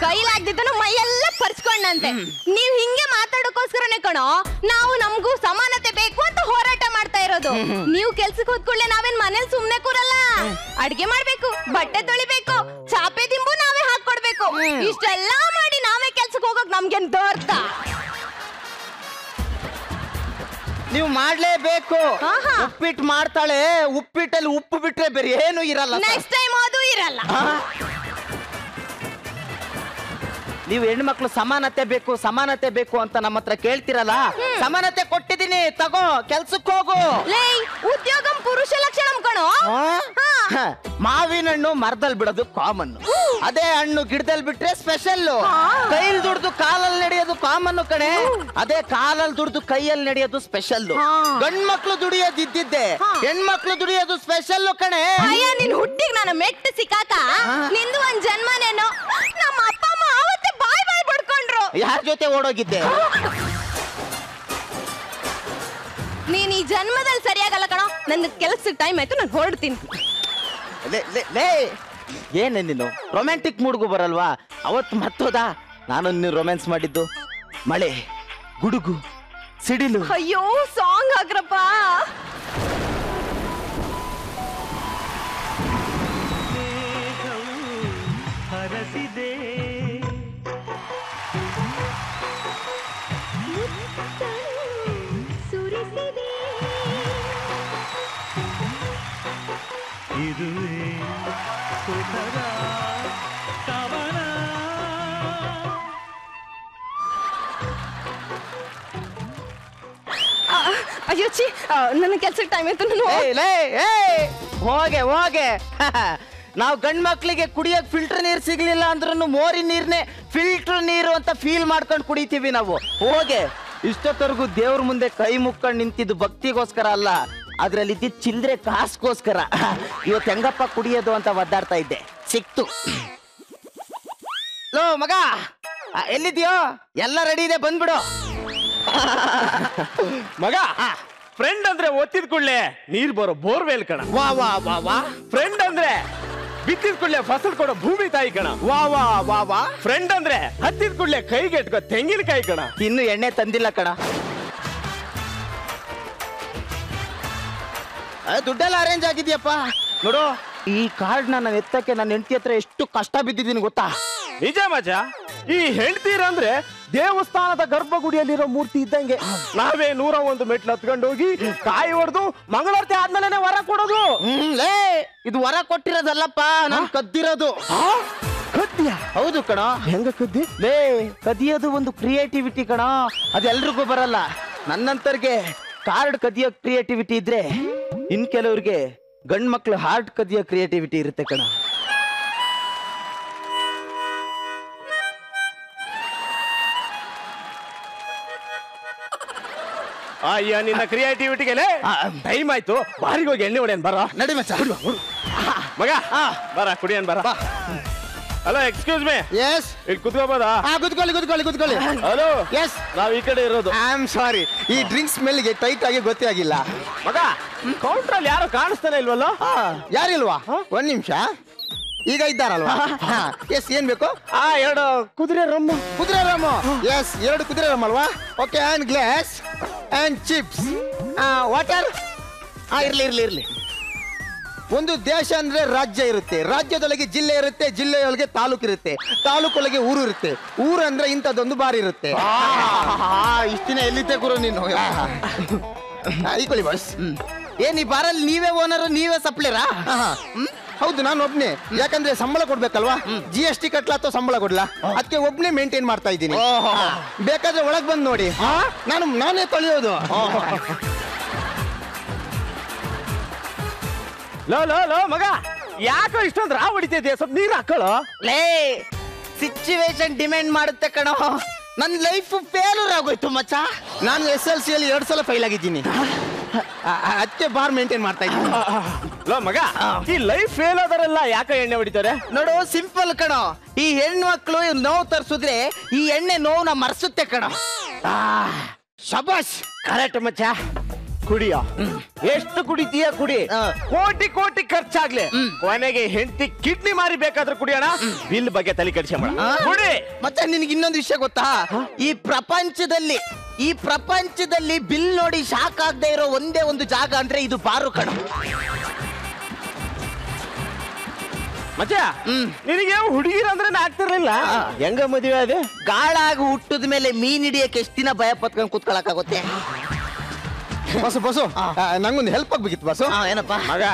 ಕೈಲಾಗ್ದಿದ್ದನು ಮೈಯೆಲ್ಲ ಪರ್ಚ್ಕೊಂಡಂತೆ. ನೀವ್ ಹಿಂಗೆ ಮಾತಾಡೋಕೋಸ್ಕರನೇ ಕಣೋ ನಾವು ನಮಗೂ ಸಮಾನತೆ ಬೇಕು ಅಂತ ಹೋರಾಟ ಮಾಡ್ತಾ ಇರೋದು. ನೀವು ಕೆಲ್ಸಕ್ಕೆ ಹೋದ್ಕೊಳ್ಳೆ ನಾವೇನ್ ಮನೇಲಿ ಸುಮ್ನೆ ಕೂರಲ್ಲ. ಅಡ್ಗೆ ಮಾಡ್ಬೇಕು, ಬಟ್ಟೆ ತೊಳಿಬೇಕು, ಚಾಪೆ ದಿಂಬು ನಾವೇ ಹಾಕೋ ಇಷ್ಟೆಲ್ಲ ಮಾಡಿ ನಾವೇ ಕೆಲ್ಸಕ್ಕೆ ಹೋಗೋಕ್ ನಮ್ಗೇನ್ ದೊರ್ತ? ನೀವು ಮಾಡ್ಲೇಬೇಕು. ಉಪ್ಪಿಟ್ಟು ಮಾಡ್ತಾಳೆ, ಉಪ್ಪಿಟ್ಟಲ್ಲಿ ಉಪ್ಪು ಬಿಟ್ರೆ ಬೇರೆ ಏನು ಇರಲ್ಲ. ನೆಕ್ಸ್ಟ್ ಟೈಮ್ ಅದು ಇರಲ್ಲ. ನೀವು ಹೆಣ್ಮಕ್ಳು ಸಮಾನತೆ ಬೇಕು ಸಮಾನತೆ ಬೇಕು ಅಂತ ನಮ್ಮ ಹತ್ರ ಕೇಳ್ತಿರಲ್ಲ, ಸಮಾನತೆ ಕೊಟ್ಟಿದ್ದೀನಿ, ತಗೋ ಕೆಲ್ಸಕ್ಕೆ ಹೋಗು. ಉದ್ಯೋಗ ಪುರುಷ ಲಕ್ಷಣ ಕಣೋ. ಮಾವಿನ ಹಣ್ಣು ಮರದಲ್ಲಿ ಬಿಡೋದು ಕಾಮನ್, ಅದೇ ಹಣ್ಣು ಗಿಡದಲ್ಲಿ ಬಿಟ್ರೆ ಸ್ಪೆಷಲ್. ಕೈಯಲ್ಲಿ ದುಡ್ದು ಕಾಲಲ್ಲಿ ನಡೆಯೋದು ಕಾಮನ್ ಕಣೆ, ಅದೇ ಕಾಲಲ್ಲಿ ದುಡ್ದು ಕೈಯಲ್ಲಿ ನಡೆಯೋದು ಸ್ಪೆಷಲ್. ಗಂಡ್ಮಕ್ಳು ದುಡಿಯೋದು ಇದ್ದಿದ್ದೆ, ಹೆಣ್ಮಕ್ಳು ದುಡಿಯೋದು ಸ್ಪೆಷಲ್ ಕಣೆ. ಅಯ್ಯ ನಿನ್ ಹುಟ್ಟಿಗೆ ನಾನು ಮೆಟ್ಟು ಸಿಕ್ಕಾಕ ನಿಂದು ಒಂದ್ ಜನ್ಮನೇನೋ. ನಮ್ಮ ಅಪ್ಪ ಅಮ್ಮ ಅವತ್ತೇ ಬಾಯ್ ಬಾಯ್ ಬಡ್ಕೊಂಡ್ರು. ಯಾರ ಜೊತೆ ಓಡೋಗಿದ್ದೆ? ನೀನ್ ಈ ಜನ್ಮದಲ್ಲಿ ಸರಿಯಾಗಲ್ಲ ಕಣೋ. ನನ್ನ ಕೆಲ್ಸಕ್ಕೆ ಟೈಮ್ ಆಯ್ತು, ನಾನು ಹೊರಡ್ತೀನಿ. ಏನೇ ನೀನು ರೊಮ್ಯಾಂಟಿಕ್ ಮೂಡ್ಗೂ ಬರಲ್ವಾ? ಅವತ್ತು ಮತ್ತೋದಾ ನಾನು ನೀನು ರೊಮ್ಯಾನ್ಸ್ ಮಾಡಿದ್ದು? ಮಳೆ, ಗುಡುಗು, ಸಿಡಿಲು. ಅಯ್ಯೋ ಸಾಂಗ್ ಹಾಕ್ರಪ್ಪ. ಹರಸಿದೆ ಸುರಿಸಿದೆ ಇದುವೇ ಸುಖದ ಕವನ. ಅಯ್ಯೋ ಚಿ, ನನ್ನ ಕೆಲ್ಸಕ್ಕೆ ಟೈಮ್ ಆಯ್ತು. ಹೋಗೆ ಹೋಗೆ. ನಾವು ಗಂಡ್ ಮಕ್ಳಿಗೆ ಕುಡಿಯಕ್ ಫಿಲ್ಟರ್ ನೀರ್ ಸಿಗ್ಲಿಲ್ಲ ಅಂದ್ರೂ ಮೋರಿ ನೀರ್ನೇ ಫಿಲ್ಟರ್ ನೀರು ಅಂತ ಫೀಲ್ ಮಾಡ್ಕೊಂಡು ಕುಡಿತೀವಿ ನಾವು. ಹೋಗೆ. ಇಷ್ಟೊತ್ತವರೆಗೂ ದೇವ್ರ ಮುಂದೆ ಕೈ ಮುಕ್ಕೊಂಡು ನಿಂತಿದ್ದು ಭಕ್ತಿಗೋಸ್ಕರ ಅಲ್ಲ, ಅದ್ರಲ್ಲಿ ಇದ್ದಿದ್ ಚಿಲ್ದ್ರೆ ಕಾಸ್ಗೋಸ್ಕರ. ಇವತ್ತು ಹೆಂಗಪ್ಪ ಕುಡಿಯೋದು ಅಂತ ಒದ್ದಾಡ್ತಾ ಇದ್ದೆ, ಸಿಕ್ತು. ಲೋ ಮಗ, ಎಲ್ಲಿದ್ಯೋ? ಎಲ್ಲ ರೆಡಿ ಇದೆ, ಬಂದ್ಬಿಡು. ಮಗ, ಫ್ರೆಂಡ್ ಅಂದ್ರೆ ಒತ್ತಿದ ಕೂಡಲೇ ನೀರ್ ಬರೋ ಬೋರ್ವೆಲ್ ಕಣ. ವಾ ವಾ ವಾ ವಾ. ಫ್ರೆಂಡ್ ಅಂದ್ರೆ ಬಿತ್ತಿದ ಕೂಡಲೇ ಫಸಲ್ ಕೊಡೋ ಭೂಮಿ ತಾಯಿ ಕಣ. ವಾ ವಾ ವಾ ವಾ. ಫ್ರೆಂಡ್ ಅಂದ್ರೆ ಹತ್ತಿದ ಕೂಡಲೇ ಕೈಗೆಟ್ಕೋ ತೆಂಗಿನಕಾಯಿ ಕಣ. ಇನ್ನು ಎಣ್ಣೆ ತಂದಿಲ್ಲ ಕಣ. ದುಡ್ಡೆಲ್ಲ ಅರೇಂಜ್ ಆಗಿದ್ಯಪ್ಪ. ನೋಡು, ಈ ಕಾರ್ಡ್ ನಾನು ಎತ್ತಕ್ಕೆ ನನ್ನ ಹೆಂಡತಿ ಹತ್ರ ಎಷ್ಟು ಕಷ್ಟ ಬಿದ್ದಿದ್ದೀನಿ ಗೊತ್ತಾ? ನಿಜ ಮಜ. ಈ ಹೆಂಡ್ತೀರಂದ್ರೆ ದೇವಸ್ಥಾನದ ಗರ್ಭಗುಡಿಯಲ್ಲಿರೋ ಮೂರ್ತಿ ಇದ್ದಂಗೆ. ನಾವೇ 101 ಮೆಟ್ಲು ಹತ್ಕೊಂಡು ಹೋಗಿ ಕಾಯಿ ಹೊಡೆದು ಮಂಗಳಾರತಿ ಆದ್ಮೇಲೆ ವರ ಕೊಡೋದು. ಲೇ, ಇದು ವರ ಕೊಟ್ಟಿರೋದಲ್ಲಪ್ಪ, ನಾನು ಕದ್ದಿರೋದು. ಕದ್ದಿಯ? ಹೌದು ಕಣ. ಹೆಂಗ ಕದ್ದಿ? ಲೇ, ಕದಿಯೋದು ಒಂದು ಕ್ರಿಯೇಟಿವಿಟಿ ಕಣ, ಅದೆಲ್ರಿಗೂ ಬರಲ್ಲ. ನನ್ನಂತರ್ಗೆ ಕಾರ್ಡ್ ಕದಿಯೋ ಕ್ರಿಯೇಟಿವಿಟಿ ಇದ್ರೆ, ಇನ್ ಕೆಲವ್ರಿಗೆ ಗಂಡ್ ಮಕ್ಳು ಹಾರ್ಟ್ ಕದಿಯೋ ಕ್ರಿಯೇಟಿವಿಟಿ ಇರುತ್ತೆ ಕಣ. ಅಯ್ಯ, ನಿನ್ನ ಕ್ರಿಯೇಟಿವಿಟಿಗೆ ಟೈಮ್ ಆಯ್ತು. ಬಾರಿಗೆ ಹೋಗಿ ಎಣ್ಣೆ ಹೊಡೆಯನ್ ಬರ. ನಡಿ ಮಚ್ಚ. ಮಗ ಬರ, ಕುಡಿಯನ್ ಬರ. Hello, excuse me. ಎಸ್. ಇಲ್ಲಿ ಕುತ್ಕೋಬೋದಾ? ಕುತ್ಕೊಳ್ಳಿ ಕುತ್ಕೊಳ್ಳಿ ಕುತ್ಕೊಳ್ಳಿ. ಹಲೋ. ಎಸ್. ನಾವ್ ಈ ಕಡೆ ಇರೋದು. ಐ ಆಮ್ ಸಾರಿ, ಈ ಡ್ರಿಂಕ್ಸ್ ಸ್ಮೆಲ್ಗೆ ಟೈಟ್ ಆಗಿ ಗೊತ್ತೇ ಆಗಿಲ್ಲ. ಮಗ, ಕೌಂಟ್ರಲ್ಲಿ ಯಾರು ಕಾಣಿಸ್ತಾನೆ ಇಲ್ವಲ್ಲ? ಯಾರಿಲ್ವಾ? ಒಂದ್ ನಿಮಿಷ, ಈಗ ಇದ್ದಾರಲ್ವಾ? ಎಸ್, ಏನ್ ಬೇಕು? 2 ಕುದುರೆ ರಮ್ಮು. ಕುದುರೆ ರಮ್ಮು. ಎಸ್, 2 ಕುದುರೆ ರಮ್ ಅಲ್ವಾ? Okay, and glass and chips. Water. ಇರ್ಲಿ ಇರ್ಲಿ ಇರ್ಲಿ. ಒಂದು ದೇಶ ಅಂದ್ರೆ ರಾಜ್ಯ ಇರುತ್ತೆ, ರಾಜ್ಯದೊಳಗೆ ಜಿಲ್ಲೆ ಇರುತ್ತೆ, ಜಿಲ್ಲೆಯೊಳಗೆ ತಾಲೂಕು ಇರುತ್ತೆ, ತಾಲೂಕೊಳಗೆ ಊರು ಇರುತ್ತೆ, ಊರು ಅಂದ್ರೆ ಇಂಥದ್ದೊಂದು ಬಾರಿ ಇರುತ್ತೆ. ಇಷ್ಟ ದಿನ ಎಲ್ಲಿದ್ದೆ ಗುರು ನೀನು? ಈಕೊಳ್ಳಿ ಬಾಸ್. ಏನ್ ಈ ಬಾರಲ್ಲಿ ನೀವೇ ಓನರ್, ನೀವೇ ಸಪ್ಲೇರಾ? ಹೌದು, ನಾನು ಒಬ್ನೇ. ಯಾಕಂದ್ರೆ ಸಂಬಳ ಕೊಡ್ಬೇಕಲ್ವಾ? GST ಕಟ್ಲಾ ಅಥವಾ ಸಂಬಳ ಕೊಡ್ಲಾ? ಅದಕ್ಕೆ ಒಬ್ನೇ ಮೇಂಟೈನ್ ಮಾಡ್ತಾ ಇದ್ದೀನಿ. ಬೇಕಾದ್ರೆ ಒಳಗ್ ಬಂದು ನೋಡಿ, ನಾನೇ ತೊಳೆಯೋದು. ಲೋ ಲೋ ಲೋ ಮಗ, ಯಾಕೋ ಇಷ್ಟೊಂದು ರಾ ಹೊಡಿತಿದ್ಯಾ? ಸ್ವಲ್ಪ ನೀರು ಹಾಕೊಳ್ಳೋ. ಲೇ, ಸಿಚುವೇಶನ್ ಡಿಮ್ಯಾಂಡ್ ಮಾಡುತ್ತೆ ಕಣೋ. ನನ್ನ ಲೈಫ್ ಫೇಲ್ಯೂರ್ ಆಗೋಯ್ತು ಮಚ್ಚ. ನಾನು SLC ಅಲ್ಲಿ 2 ಸಲ ಫೈಲ್ ಆಗಿದ್ದೀನಿ, ಅದಕ್ಕೆ ಬಾರ್ ಮೇಂಟೈನ್ ಮಾಡ್ತಾ ಇದ್ದೀನಿ. ಲೋ ಮಗ, ಈ ಲೈಫ್ ಫೇಲ್ ಆದರೆಲ್ಲ ಯಾಕೆ ಎಣ್ಣೆ ಹೊಡಿತಾರೆ? ನೋಡು, ಸಿಂಪಲ್ ಕಣೋ. ಈ ಹೆಣ್ಮಕ್ಳು ನೋವು ತರಿಸಿದ್ರೆ ಈ ಎಣ್ಣೆ ನೋವನ್ನ ಮರ್ಸುತ್ತೆ ಕಣೋ. ಶಬಾಷ್. ಕರೆಕ್ಟ್ ಮಚ್ಚ. ಕುಡಿಯ, ಎಷ್ಟು ಕುಡಿತೀಯ ಕುಡಿ. ಕೋಟಿ ಕೋಟಿ ಖರ್ಚಾಗ್ಲಿ, ಕೊನೆಗೆ ಹೆಂಡತಿ ಕಿಡ್ನಿ ಮಾರಿ ಬೇಕಾದ್ರೂ ಕುಡಿಯೋಣ. ಬಿಲ್ ಬಗ್ಗೆ ತಲೆ ಕೆಡಿಸ್ಬೇಡ, ಕುಡಿ. ಮತ್ತೆ ನಿನ್ಗೆ ಇನ್ನೊಂದು ವಿಷಯ ಗೊತ್ತಾ? ಈ ಪ್ರಪಂಚದಲ್ಲಿ ಬಿಲ್ ನೋಡಿ ಶಾಕ್ ಆಗದೆ ಇರೋ ಒಂದೇ ಒಂದು ಜಾಗ ಅಂದ್ರೆ ಇದು ಬಾರು ಕಣ. ಮಚ್ಚ ನಿನಗೆ ಹುಡುಗಿರಂದ್ರೆ ಆಗ್ತಿರ್ಲಿಲ್ಲ, ಹೆಂಗ ಮದುವೆ ಅದೇ? ಗಾಳಾಗಿ ಹುಟ್ಟದ ಮೇಲೆ ಮೀನ್ ಹಿಡಿಯಕ್ಕೆ ಎಷ್ಟು ದಿನ ಭಯ ಪತ್ಕೊಂಡು ಕೂತ್ಕೊಳಕಾಗುತ್ತೆ? ಬಸ್ಸು ನಂಗೊಂದು ಹೆಲ್ಪ್ ಆಗ್ಬೇಕಿತ್ತು ಬಸ್ಸು. ಏನಪ್ಪ ಮಗ,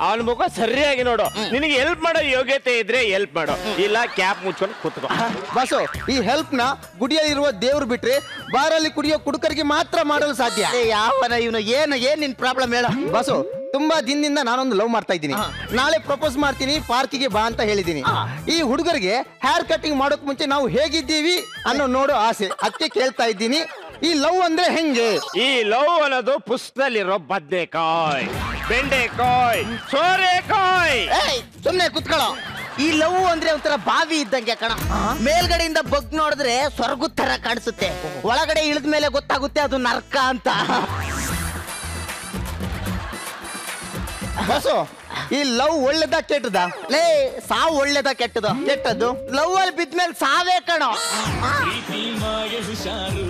ಅವನ ಮುಖ ಸರಿಯಾಗಿ ನೋಡು. ನಿನಗೆ ಹೆಲ್ಪ್ ಮಾಡೋ ಯೋಗ್ಯತೆ ಇದ್ರೆ ಹೆಲ್ಪ್ ಮಾಡು, ಇಲ್ಲ ಕ್ಯಾಪ್ ಮುಚ್ಕೊಂಡು ಕೂತ್ಕೋ. ಬಸ್ಸು, ಈ ಹೆಲ್ಪ್ ನ ಗುಡಿಯಲ್ಲಿರುವ ದೇವ್ರು ಬಿಟ್ರೆ ಬಾರಲ್ಲಿ ಕುಡಿಯೋ ಕುಡುಕರಿಗೆ ಮಾತ್ರ ಮಾಡಲು ಸಾಧ್ಯ. ಯಾವನ ಇವನು ಏನ್ ನಿನ್ ಪ್ರಾಬ್ಲಮ್ ಹೇಳ? ಬಸ್ಸು, ತುಂಬಾ ದಿನದಿಂದ ನಾನೊಂದು ಲವ್ ಮಾಡ್ತಾ ಇದ್ದೀನಿ. ನಾಳೆ ಪ್ರಪೋಸ್ ಮಾಡ್ತೀನಿ, ಪಾರ್ಕಿಗೆ ಬಾ ಅಂತ ಹೇಳಿದ್ದೀನಿ. ಈ ಹುಡುಗರಿಗೆ ಹೇರ್ ಕಟಿಂಗ್ ಮಾಡೋಕ್ ಮುಂಚೆ ನಾವು ಹೇಗಿದ್ದೀವಿ ಅನ್ನೋ ನೋಡೋ ಆಸೆ, ಅದಕ್ಕೆ ಕೇಳ್ತಾ ಇದ್ದೀನಿ, ಈ ಲವ್ ಅಂದ್ರೆ ಹೆಂಗೆ? ಈ ಲವ್ ಅನ್ನೋದು ಪುಸ್ತಕದಲ್ಲಿರೋ ಬದ್ನೆಕಾಯ್, ಬೆಂಡೆಕಾಯ್, ಸೋರೆಕಾಯ್. ಸುಮ್ನೆ ಕುತ್ಕೊಳ್ಳೋ. ಈ ಲವ್ ಅಂದ್ರೆ ಒಂಥರ ಬಾವಿ ಇದ್ದಂಗೆ ಕಣ. ಮೇಲ್ಗಡೆಯಿಂದ ಬಗ್ ನೋಡಿದ್ರೆ ಸ್ವರ್ಗದ ತರ ಕಾಣಿಸುತ್ತೆ, ಒಳಗಡೆ ಇಳಿದ ಮೇಲೆ ಗೊತ್ತಾಗುತ್ತೆ ಅದು ನರ್ಕ ಅಂತ. ಬಸ್ಸು, ಈ ಲವ್ ಒಳ್ಳೇದ ಕೆಟ್ಟದ? ಲೇ, ಸಾವು ಒಳ್ಳೇದ ಕೆಟ್ಟದ? ಕೆಟ್ಟದ್ದು. ಲವ್ ಅಲ್ಲಿ ಬಿದ್ಮೇಲೆ ಸಾವೇ ಕಣೋ. ಹುಷಾರು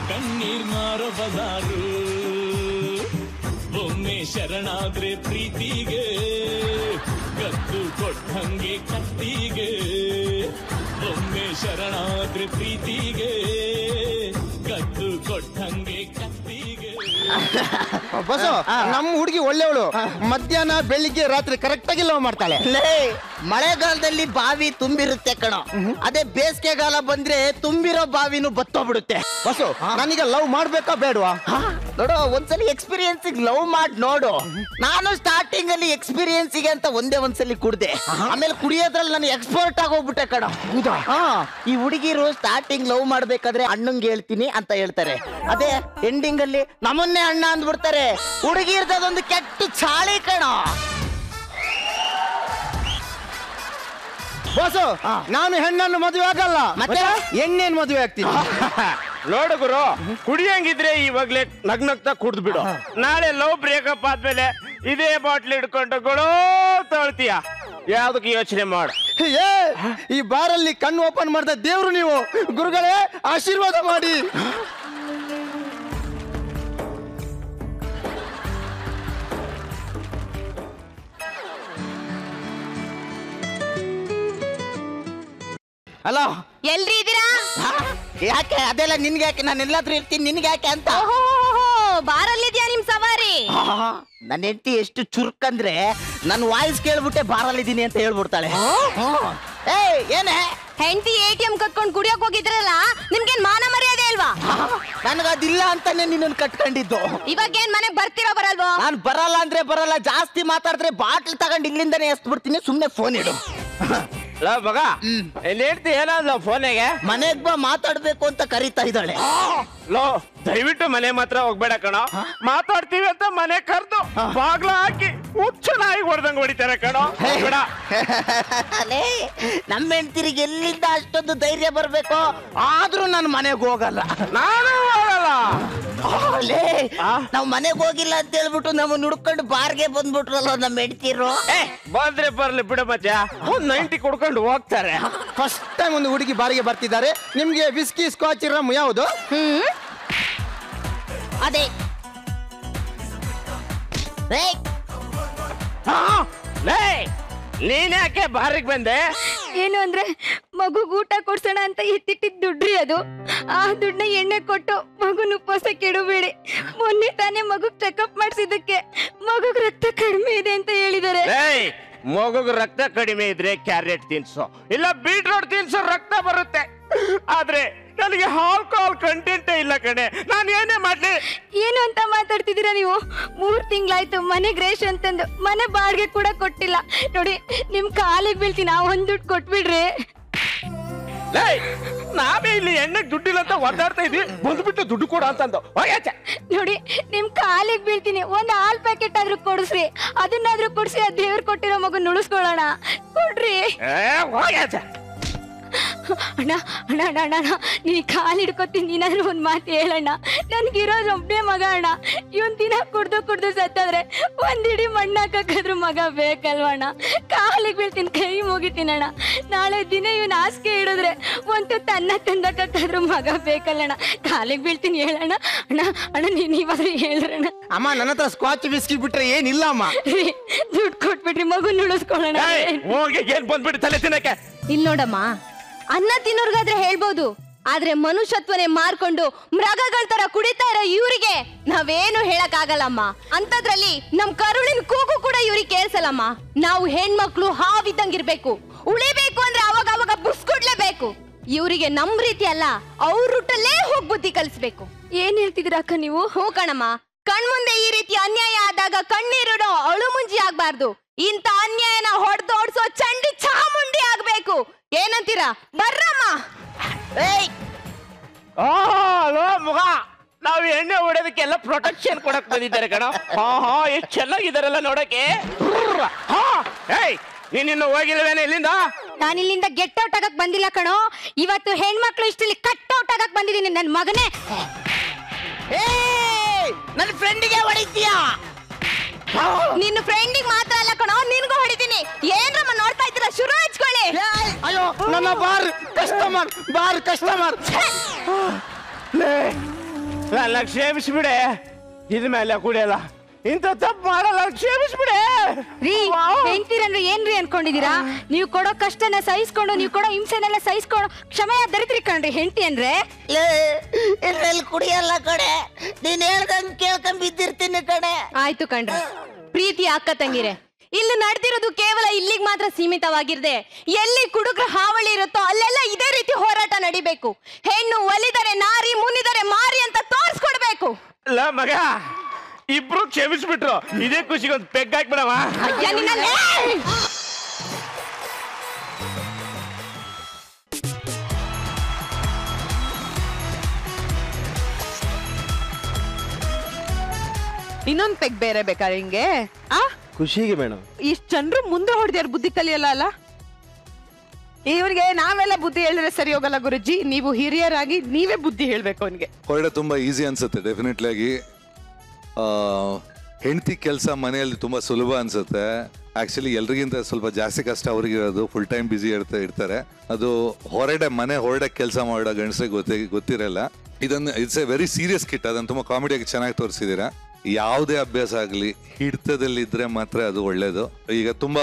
ಕಣ್ಣೀರ್ ಮಾರೋ ಬಜಾರು, ಒಮ್ಮೆ ಶರಣಾದ್ರೆ ಪ್ರೀತಿಗೆ ಗತ್ತು ಕೊಟ್ಟಂಗೆ ಕತ್ತಿಗೆ, ಒಮ್ಮೆ ಶರಣಾದ್ರೆ ಪ್ರೀತಿಗೆ ಗತ್ತು ಕೊಟ್ಟಂಗೆ ಕತ್ತಿಗೆ. ಬಸ್ಸು, ನಮ್ಮ ಹುಡುಗಿ ಒಳ್ಳೆವಳು, ಮಧ್ಯಾಹ್ನ ಬೆಳಿಗ್ಗೆ ರಾತ್ರಿ ಕರೆಕ್ಟ್ ಆಗಿ ಲವ್ ಮಾಡ್ತಾಳೆ. ಲೇ, ಮಳೆಗಾಲದಲ್ಲಿ ಬಾವಿ ತುಂಬಿರುತ್ತೆ ಕಣೋ, ಅದೇ ಬೇಸಿಗೆಗಾಲ ಬಂದ್ರೆ ತುಂಬಿರೋ ಬಾವಿನೂ ಬತ್ತೋಗ್ಬಿಡುತ್ತೆ. ಬಸ್ಸು, ನಾನೀಗ ಲವ್ ಮಾಡ್ಬೇಕಾ ಬೇಡವಾ? ನೋಡು, ಒಂದ್ಸಲಿ ಎಕ್ಸ್ಪೀರಿಯನ್ಸ್ ಲವ್ ಮಾಡಿ ನೋಡು. ನಾನು ಸ್ಟಾರ್ಟಿಂಗ್ ಅಲ್ಲಿ ಎಕ್ಸ್ಪೀರಿಯನ್ಸ್ ಗೆ ಅಂತ ಒಂದ್ಸಲಿ ಕುಡ್ದೆ, ಆಮೇಲೆ ಕುಡಿಯೋದ್ರಲ್ಲಿ ನಾನು ಎಕ್ಸ್ಪರ್ಟ್ ಆಗೋಗ್ಬಿಟ್ಟೆ ಕಣ. ಈ ಹುಡುಗಿರು ಸ್ಟಾರ್ಟಿಂಗ್ ಲವ್ ಮಾಡ್ಬೇಕಾದ್ರೆ ಅಣ್ಣಂಗೆ ಹೇಳ್ತೀನಿ ಅಂತ ಹೇಳ್ತಾರೆ, ಅದೇ ಎಂಡಿಂಗ್ ಅಲ್ಲಿ ನಮ್ಮನ್ನೇ ಅಣ್ಣ ಅಂದ್ಬಿಡ್ತಾರೆ. ಹುಡುಗಿರ್ದೊಂದು ಕೆಟ್ಟ ಚಾಳಿ ಕಣ. ಬಸ್ಸು, ನಾನು ಹೆಣ್ಣನ್ನು ಮದುವೆ ಆಗಲ್ಲ, ಮತ್ತೆ ಹೆಣ್ಣೇನ್ ಮದುವೆ ಆಗ್ತೀನಿ. ನೋಡು ಗುರು, ಕುಡಿಯಂಗಿದ್ರೆ ಇವಾಗ್ಲೇ ನಗ್ನಗ್ತಾ ಕುಡ್ದು ಬಿಡು. ನಾಳೆ ಲವ್ ಬ್ರೇಕಪ್ ಆದ್ಮೇಲೆ ಇದೇ ಬಾಟ್ಲಿ ಹಿಡ್ಕೊಂಡು ಗುಳು ತೊಳ್ತೀಯ. ಯಾವ್ದಕ್ಕೆ ಯೋಚನೆ ಮಾಡು. ಈ ಬಾರಲ್ಲಿ ಕಣ್ಣು ಓಪನ್ ಮಾಡಿದ ದೇವ್ರು ನೀವು, ಗುರುಗಳೇ ಆಶೀರ್ವಾದ ಮಾಡಿ. ಹಲೋ, ಎಲ್ರಿ ಇದೀರಾ? ಯಾಕೆ ಅದೆಲ್ಲ ನಿನ್ಗೆ ಯಾಕೆ? ನಾನು ಎಲ್ಲಾದ್ರೂ ಇರ್ತೀನಿ, ನಿನ್ಗೆ ಯಾಕೆ ಅಂತ. ಬಾರಲ್ಲಿದ್ಯಾ ನಿಮ್ ಸವಾರಿ? ನನ್ನ ಹೆಂಡತಿ ಎಷ್ಟು ಚುರುಕಂದ್ರೆ ನನ್ನ ವಾಯ್ಸ್ ಕೇಳ್ಬಿಟ್ಟೆ ಬಾರಲ್ಲಿದ್ದೀನಿ ಅಂತ ಹೇಳ್ಬಿಡ್ತಾಳೆ. ಏನೇ ಹೆಂಡತಿ ATM ಕಟ್ಕೊಂಡು ಕುಡಿಯೋಕ್ ಹೋಗಿದ್ರಲ್ಲ, ನಿಮ್ಗೇನ್ ಮಾನ ಮರ್ಯಾದೆ ಅಲ್ವಾ? ನನಗದಿಲ್ಲ ಅಂತಾನೆ ನಿನ್ನನ್ನು ಕಟ್ಕೊಂಡಿದ್ದು. ಇವಾಗ ಏನ್ ಮನೆಗ್ ಬರ್ತೀರಾ ಬರಲ್ವೋ? ನಾನು ಬರಲ್ಲ ಅಂದ್ರೆ ಬರಲ್ಲ, ಜಾಸ್ತಿ ಮಾತಾಡಿದ್ರೆ ಬಾಟ್ಲ್ ತಗೊಂಡು ಇಲ್ಲಿಂದಾನೆ ಎಸ್ಬಿಡ್ತೀನಿ. ಸುಮ್ನೆ ಫೋನ್ ಇಡು. ಮಗ, ಹೇಳ್ತಿ ಏನಾದ್ಲ ಫೋನಿಗೆ? ಮನೆಗ್ ಬಾ, ಮಾತಾಡ್ಬೇಕು ಅಂತ ಕರೀತಾ ಇದ್ದಾಳೆ. ಲೋ, ದಯವಿಟ್ಟು ಮನೆ ಮಾತ್ರ ಹೋಗ್ಬೇಡ ಕಣ. ಮಾತಾಡ್ತೀವಿ ಅಂತ ಮನೆ ಕರ್ದು ಬಾಗ್ಲ ಹಾಕಿ ಹುಚ್ಚು ನಾಯಿ ಹೊಡೆದಂಗ್ ಹೊಡಿತಾರೆ ಕಣೋ. ಬೇಡ. ನಮ್ಮ ಹೆಂಡ್ತಿರಿಗೆ ಎಲ್ಲಿಂದ ಅಷ್ಟೊಂದು ಧೈರ್ಯ ಬರ್ಬೇಕು? ಆದ್ರೂ ನಾನು ಮನೆಗೆ ಹೋಗಲ್ಲ. ನಾನು ಹೋಗಲ್ಲ. ನಾವ್ ಮನೆಗ್ ಹೋಗಿಲ್ಲ ಅಂತ ಹೇಳ್ಬಿಟ್ಟು ನಮ್ಮ ನುಡ್ಕೊಂಡು ಬಾರ್ಗೆ ಬಂದ್ಬಿಟ್ರಲ್ಲ ನಮ್ಮ ಹೆಂಡ್ತಿರು. ಬಂದ್ರೆ ಬರ್ಲಿ ಬಿಡು ಮಚ್ಚ, ಒಂದ್ 90 ಕೊಡ್ಕೊಂಡು ಹೋಗ್ತಾರೆ. ಫಸ್ಟ್ ಟೈಮ್ ಒಂದು ಹುಡುಗಿ ಬಾರಿಗೆ ಬರ್ತಿದ್ದಾರೆ. ನಿಮ್ಗೆ ವಿಸ್ಕಿ ಸ್ಕಾಚ್ ರಮ್ ಯಾವುದು? ಅದೇ ನೀನ್ ಯಾಕೆ ಬಾರಿಗೆ ಬಂದೆ? ಏನು ಅಂದ್ರೆ ಮಗುಗ್ ಊಟ ಕೊಡ್ಸೋಣ ಅಂತ ಎತ್ತಿಟ್ಟಿದ್ ದುಡ್ಡ್ರಿ ಅದು. ಆ ದುಡ್ಡನ್ನ ಎಣ್ಣೆ ಕೊಟ್ಟು ಮಗುನ ಉಪವಾಸ ಕೆಡಬೇಡಿ. ಮೊನ್ನೆ ತಾನೇ ಮಗುಗ್ ಚೆಕಪ್ ಮಾಡಿಸಿದ್ದಕ್ಕೆ ಮಗುಗ್ ರಕ್ತ ಕಡಿಮೆ ಇದೆ ಅಂತ ಹೇಳಿದ್ದಾರೆ. ಮಗುಗ್ ರಕ್ತ ಕಡಿಮೆ ಇದ್ರೆ ಕ್ಯಾರೆಟ್ ತಿನ್ಸು, ಇಲ್ಲ ಬೀಟ್ರೋಟ್ ತಿನ್ಸು, ರಕ್ತ ಬರುತ್ತೆ. ಆದ್ರೆ ನನಗೆ ಆಲ್ಕೋಹಾಲ್ ಕಂಟೆಂಟೇ ಇಲ್ಲ ಕಣೆ, ನಾನು ಏನೇ ಮಾಡ್ಲಿ? ಏನು ಅಂತ ಮಾತಾಡ್ತಿದ್ದೀರಾ ನೀವು? 3 ತಿಂಗಳಾಯ್ತು ಮನೆಗ್ ರೇಷನ್ ಅಂತಂದು ಮನೆ ಬಾಡಿಗೆ ಕೂಡ ಕೊಟ್ಟಿಲ್ಲ. ನೋಡಿ, ನಿಮ್ ಕಾಲಿಗೆ ಬೀಳ್ತೀನಿ, ಒಂದ್ ದುಡ್ಡು ಕೊಟ್ಬಿಡ್ರಿ. ನಾವೇ ಇಲ್ಲಿ ಎಣ್ಣೆಗೆ ದುಡ್ಡಿಲ್ಲ ಅಂತ ಒದ್ದಾಡ್ತಾ ಇದ್ವಿ, ಬಂದ್ಬಿಟ್ಟು ದುಡ್ಡು ಕೊಡ ಅಂತಂದು. ನೋಡಿ, ನಿಮ್ ಕಾಲಿಗೆ ಬೀಳ್ತೀನಿ, ಒಂದ್ ಹಾಲ್ ಪ್ಯಾಕೆಟ್ ಆದ್ರೂ ಕೊಡಿಸ್ರಿ, ಅದನ್ನಾದ್ರೂ ಕೊಡ್ಸಿ, ಆ ದೇವ್ರು ಕೊಟ್ಟಿರೋ ಮಗು ನುಳಿಸ್ಕೊಳ್ಳೋಣ. ಕೊಡ್ರಿ. ಅಣ್ಣ ಅಣ್ಣ ಅಣ್ಣ ಅಣ್ಣ ಅಣ್ಣ ನೀ ಕಾಲು ಹಿಡ್ಕೊತೀನಿ, ನೀನಾದ್ರೂ ಒಂದು ಮಾತು ಹೇಳಣ್ಣ. ನನ್ಗಿರೋದು ಒಬ್ಬನೇ ಮಗ ಅಣ್ಣ. ಇವನ್ ದಿನ ಕುಡ್ದು ಸತ್ತದ್ರೆ ಒಂದಿಡೀ ಮಣ್ಣಾಕಾದ್ರೂ ಮಗ ಬೇಕಲ್ವಣ್ಣ. ಕಾಲಿಗೆ ಬೀಳ್ತೀನಿ, ಕೈ ಮುಗಿತೀನಣ್ಣ. ನಾಳೆ ದಿನ ಇವನ್ ಹಾಸಿಗೆ ಇಡಿದ್ರೆ ಒಂದು ತನ್ನ ತಂದಕ್ಕಾದ್ರೂ ಮಗ ಬೇಕಲ್ಲಣ್ಣ. ಕಾಲಿಗೆ ಬೀಳ್ತೀನಿ, ಹೇಳಣ್ಣ. ಅಣ್ಣ ಅಣ್ಣ ನೀವಾದ್ರೂ ಹೇಳ್ರಣ್ಣ. ಅಮ್ಮ ನನ್ನ ಹತ್ರ ಸ್ಕಾಚ್ ಬಿಸ್ಕಿ ಬಿಟ್ರೆ ಏನಿಲ್ಲ ಅಮ್ಮ. ದುಡ್ಡು ಕೊಟ್ಬಿಟ್ರಿ ಮಗುನ್ ಉಳಿಸ್ಕೊಳ್ಳೋಣ. ಹೋಗಿ ಏನ್ ಬಂದ್ಬಿಟ್ಟು ತಲೆ ತಿನ್ನಕ್ಕೆ. ಇಲ್ಲಿ ನೋಡಮ್ಮ, ಅನ್ನ ತಿನ್ನೋರ್ಗಾದ್ರೆ ಹೇಳ್ಬೋದು, ಆದ್ರೆ ಮನುಷ್ಯತ್ವನೇ ಮಾರ್ಕೊಂಡು ಮೃಗಗಳ ತರ ಕುಡಿತಾ ಇರೋ ಇವ್ರಿಗೆ ನಾವೇನು ಹೇಳಕ್ ಆಗಲ್ಲಮ್ಮ. ಅಂತದ್ರಲ್ಲಿ ನಮ್ ಕರುಳಿನ ಕೂಗು ಕೂಡ ಇವ್ರಿಗೆ ಕೇಳ್ಸಲ್ಲಮ್ಮ. ನಾವು ಹೆಣ್ಮಕ್ಳು ಹಾವಿದ್ದಂಗಿರ್ಬೇಕು, ಉಳಿಬೇಕು ಅಂದ್ರೆ ಅವಾಗ ಅವಾಗ ಬುಸ್ಕೊಡ್ಲೇಬೇಕು. ಇವರಿಗೆ ನಮ್ ರೀತಿ ಅಲ್ಲ, ಅವ್ರ ರೂಟಲ್ಲೇ ಹೋಗ್ ಬುದ್ಧಿ ಕಲಿಸ್ಬೇಕು. ಏನ್ ಹೇಳ್ತಿದ್ದೀರ ಅಕ್ಕ ನೀವು? ಹೂ ಕಣಮ್ಮ, ಕಣ್ಮುಂದೆ ಈ ರೀತಿ ಅನ್ಯಾಯ ಆದಾಗ ಕಣ್ಣೀರು ಅಳು ಮುಂಜಿ ಆಗ್ಬಾರ್ದು. ಇಂಥ ಅನ್ಯಾಯನ ಹೊಡೆದೋಡ್ಸೋ ಚಂಡಿ ಚಾಮುಂಡಿ ಆಗ್ಬೇಕು. ಏನಂತೀರಾ? ಬರ್ರಮ್ಮ. ಮಗ, ನಾವು ಎಣ್ಣೆ ಹೊಡೆದಕ್ಕೆಲ್ಲ ಪ್ರೊಟೆಕ್ಷನ್ ಕೊಡಕ್ ಬಂದಿದ್ದಾರೆ ಕಣ. ಹಾ ಎಷ್ಟು ಚೆನ್ನಾಗಿದಾರಲ್ಲ ನೋಡಕ್ಕೆ. ನೀನಿನ್ನು ಹೋಗಿಲ್ವೇನೆ ಇಲ್ಲಿಂದ? ನಾನು ಇಲ್ಲಿಂದ ಗೆಟ್ ಔಟ್ ಆಗಕ್ ಬಂದಿಲ್ಲ ಕಣೋ. ಇವತ್ತು ಹೆಣ್ಮಕ್ಳು ಇಷ್ಟಲ್ಲಿ ಕಟ್ ಔಟ್ ಆಗಕ್ ಬಂದಿದ್ದೀನಿ. ನನ್ ಮಗನೇ, ನನ್ನ ಫ್ರೆಂಡಿಗೆ ಹೊಡಿತೀಯಾ? ನಿನ್ನ ಫ್ರೆಂಡಿಗೆ ಮಾತ್ರ ಅಲ್ಲ ಕಣೋ, ನಿನ್ಗೂ ಹೊಡಿತೀನಿ. ಏನ್ರಮ್ಮ ನೋಡ್ತಾ ಇದ್ದೀರಾ? ಶುರು ಹಚ್ಕೊಳ್ಳಿ. ಅಯ್ಯೋ ನನ್ನ ಬಾರ್ ಕಸ್ಟಮರ್. ನನ್ನ ಕ್ಷಮಿಸ್ಬಿಡೆ, ಇದ್ಮೇಲೆ ಕುಡಿಯಲ್ಲ, ಇಂಥ ತಪ್ಪು ಮಾಡಲ್ಲ, ಕ್ಷಮಿಸ್ಬಿಡೆ. ರೀ, ಹೆಂಡ್ತೀರಂದ್ರೆ ಏನ್ರಿ ಅನ್ಕೊಂಡಿದೀರಾ? ನೀವು ಕೊಡೋ ಕಷ್ಟನ ಸಹಿಸ್ಕೊಂಡು, ನೀವು ಕೊಡೋ ಹಿಂಸೆನೆಲ್ಲ ಸಹಿಸ್ಕೊಂಡು ಕ್ಷಮೆಯ ದರಿದ್ರಿ ಕಣ್ರಿ ಹೆಂಡತಿ ಅಂದ್ರೆ. ಇದ್ರಲ್ಲಿ ಕುಡಿಯಲ್ಲ ಕಡೆ, ನೀನ್ ಹೇಳ್ದಂಗ್ ಕೇಳ್ಕೊಂಡ್ ಬಿದ್ದಿರ್ತೀನಿ ಕಡೆ. ಆಯ್ತು ಕಣ್ರಿ, ಪ್ರೀತಿ ಅಕ್ಕ ತಂಗಿರೆ, ಇಲ್ಲಿ ನಡೆದಿರೋದು ಕೇವಲ ಇಲ್ಲಿಗೆ ಮಾತ್ರ ಸೀಮಿತವಾಗಿರದೆ, ಎಲ್ಲಿ ಕುಡುಕ್ರ ಹಾವಳಿ ಇರುತ್ತೋ ಅಲ್ಲೆಲ್ಲ ಇದೇ ರೀತಿ ಹೋರಾಟ ನಡಿಬೇಕು. ಹೆಣ್ಣು ಒಲಿದರೆ ನಾರಿ, ಮುನಿದರೆ ಮಾರಿ ಅಂತ ತೋರಿಸ್ಕೊಡ್ಬೇಕು. ಅಲ್ಲ ಮಗ, ಇಬ್ರು ಕ್ಷಮಿಸ್ಬಿಟ್ರು, ಇದೇ ಖುಷಿಗೆ ಒಂದು ಪೆಗ್ ಹಾಕ್ಬಿಡವ. ಇನ್ನೊಂದ್ ಪೆಗ್ ಬೇರೆ ಬೇಕಾ ಹಿಂಗೆ? ಖುಷಿಗೆ ಮೇಡಮ್. ಇಷ್ಟ ಜನರು ಮುಂದೆ ಹೊಡೆದ್ಯಾರ ಬುದ್ಧಿ ಕಲಿಯಲ್ಲ ಅಲ್ಲ. ಇವ್ರಿಗೆ ನಾವೆಲ್ಲ ಬುದ್ಧಿ ಹೇಳಿದ್ರೆ ಸರಿ ಹೋಗಲ್ಲ ಗುರುಜಿ. ನೀವು ಹಿರಿಯರಾಗಿ ನೀವೇ ಬುದ್ಧಿ ಹೇಳ್ಬೇಕು ಅವನಿಗೆ. ಹೊರಡೆ ತುಂಬಾ ಈಸಿ ಅನ್ಸುತ್ತೆ ಡೆಫಿನೆಟ್ಲಿ ಆಗಿ. ಹೆಂಡತಿ ಕೆಲಸ ಮನೆಯಲ್ಲಿ ತುಂಬಾ ಸುಲಭ ಅನ್ಸುತ್ತೆ. ಆಕ್ಚುಲಿ ಎಲ್ರಿಗಿಂತ ಸ್ವಲ್ಪ ಜಾಸ್ತಿ ಕಷ್ಟ ಅವ್ರಿಗಿರೋದು. ಫುಲ್ ಟೈಮ್ ಬಿಸಿ ಇರ್ತಾರೆ. ಅದು ಹೊರಡೆ ಕೆಲಸ ಮಾಡೋ ಗಂಡಸರಿಗೆ ಗೊತ್ತಿರಲ್ಲ. It's A very serious kit. ಅದನ್ನು ತುಂಬಾ ಕಾಮಿಡಿಯಾಗಿ ಚೆನ್ನಾಗಿ ತೋರಿಸಿದ್ದೀರಾ. ಯಾವುದೇ ಅಭ್ಯಾಸ ಆಗಲಿ ಹಿಡಿತದಲ್ಲಿದ್ದರೆ ಮಾತ್ರ ಅದು ಒಳ್ಳೇದು. ಈಗ ತುಂಬಾ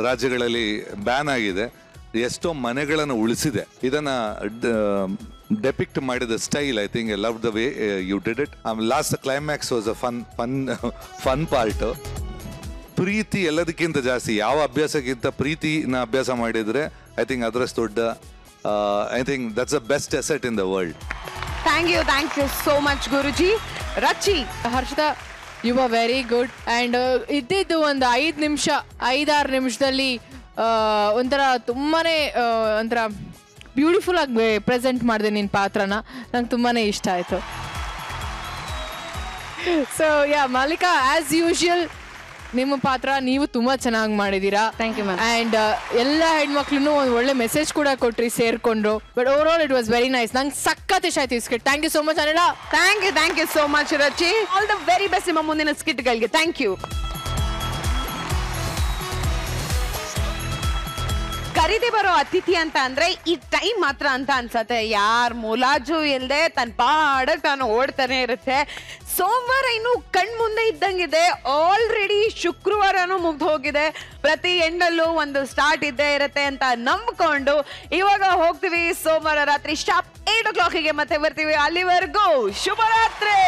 ರಾಜ್ಯಗಳಲ್ಲಿ ಬ್ಯಾನ್ ಆಗಿದೆ, ಎಷ್ಟೋ ಮನೆಗಳನ್ನು ಉಳಿಸಿದೆ. ಇದನ್ನ ಡೆಪಿಕ್ಟ್ ಮಾಡಿದ style, I think I love the way you did it. Last climax was a fun part. ಪ್ರೀತಿ ಎಲ್ಲದಕ್ಕಿಂತ ಜಾಸ್ತಿ, ಯಾವ ಅಭ್ಯಾಸಕ್ಕಿಂತ ಪ್ರೀತಿನ ಅಭ್ಯಾಸ ಮಾಡಿದ್ರೆ ಐ ಥಿಂಕ್ ಅದರಷ್ಟು ದೊಡ್ಡ, I think that's the best asset in the world. Thank you so much Guruji. Rachi, Harshita, you are very good. And ಇದ್ದಿದ್ದು ಒಂದು 5-6 ನಿಮಿಷದಲ್ಲಿ ಒಂಥರ ತುಂಬಾ ಒಂಥರ ಬ್ಯೂಟಿಫುಲ್ ಆಗಿ ಪ್ರೆಸೆಂಟ್ ಮಾಡಿದೆ ನಿನ್ನ ಪಾತ್ರನ. ನಂಗೆ ತುಂಬಾ ಇಷ್ಟ ಆಯಿತು. So yeah Malika, as usual ನಿಮ್ಮ ಪಾತ್ರ ನೀವು ತುಂಬ ಚೆನ್ನಾಗಿ ಮಾಡಿದ್ದೀರಾ. Thank you ma'am. ಆ್ಯಂಡ್ ಎಲ್ಲ ಹೆಣ್ಮಕ್ಳು ಒಂದು ಒಳ್ಳೆ ಮೆಸೇಜ್ ಕೂಡ ಕೊಟ್ರಿ ಸೇರ್ಕೊಂಡ್ರು. But overall it was very nice. ನಂಗೆ ಸಖತ್ ಇಷ್ಟ ಆಯ್ತು ಈ skit. Thank you so much Anila. Thank you so much Rachi. All the very best ನಿಮ್ಮ ಮುಂದಿನ ಸ್ಕಿಟ್ಗಳಿಗೆ. Thank you. ಕರೀದೆ ಬರೋ ಅತಿಥಿ ಅಂತ ಅಂದ್ರೆ ಈ ಟೈಮ್ ಮಾತ್ರ ಅಂತ ಅನ್ಸತ್ತೆ. ಯಾರ್ ಮುಲಾಜು ಇಲ್ದೆ ತನ್ನ ಪಾಡಕ್ ತಾನು ಓಡ್ತಾನೆ ಇರುತ್ತೆ. ಸೋಮವಾರ ಇನ್ನು ಕಣ್ ಮುಂದೆ ಇದ್ದಂಗಿದೆ. ಆಲ್ರೆಡಿ ಶುಕ್ರವಾರನೂ ಮುಗ್ದು ಹೋಗಿದೆ. ಪ್ರತಿ ಎಂಡಲ್ಲೂ ಒಂದು ಸ್ಟಾರ್ಟ್ ಇದ್ದೇ ಇರುತ್ತೆ ಅಂತ ನಂಬ್ಕೊಂಡು ಇವಾಗ ಹೋಗ್ತೀವಿ. ಸೋಮವಾರ ರಾತ್ರಿ ಶಾರ್ಪ್ 8 o'clock ಮತ್ತೆ ಬರ್ತೀವಿ. ಅಲ್ಲಿವರೆಗೂ ಶುಭರಾತ್ರಿ.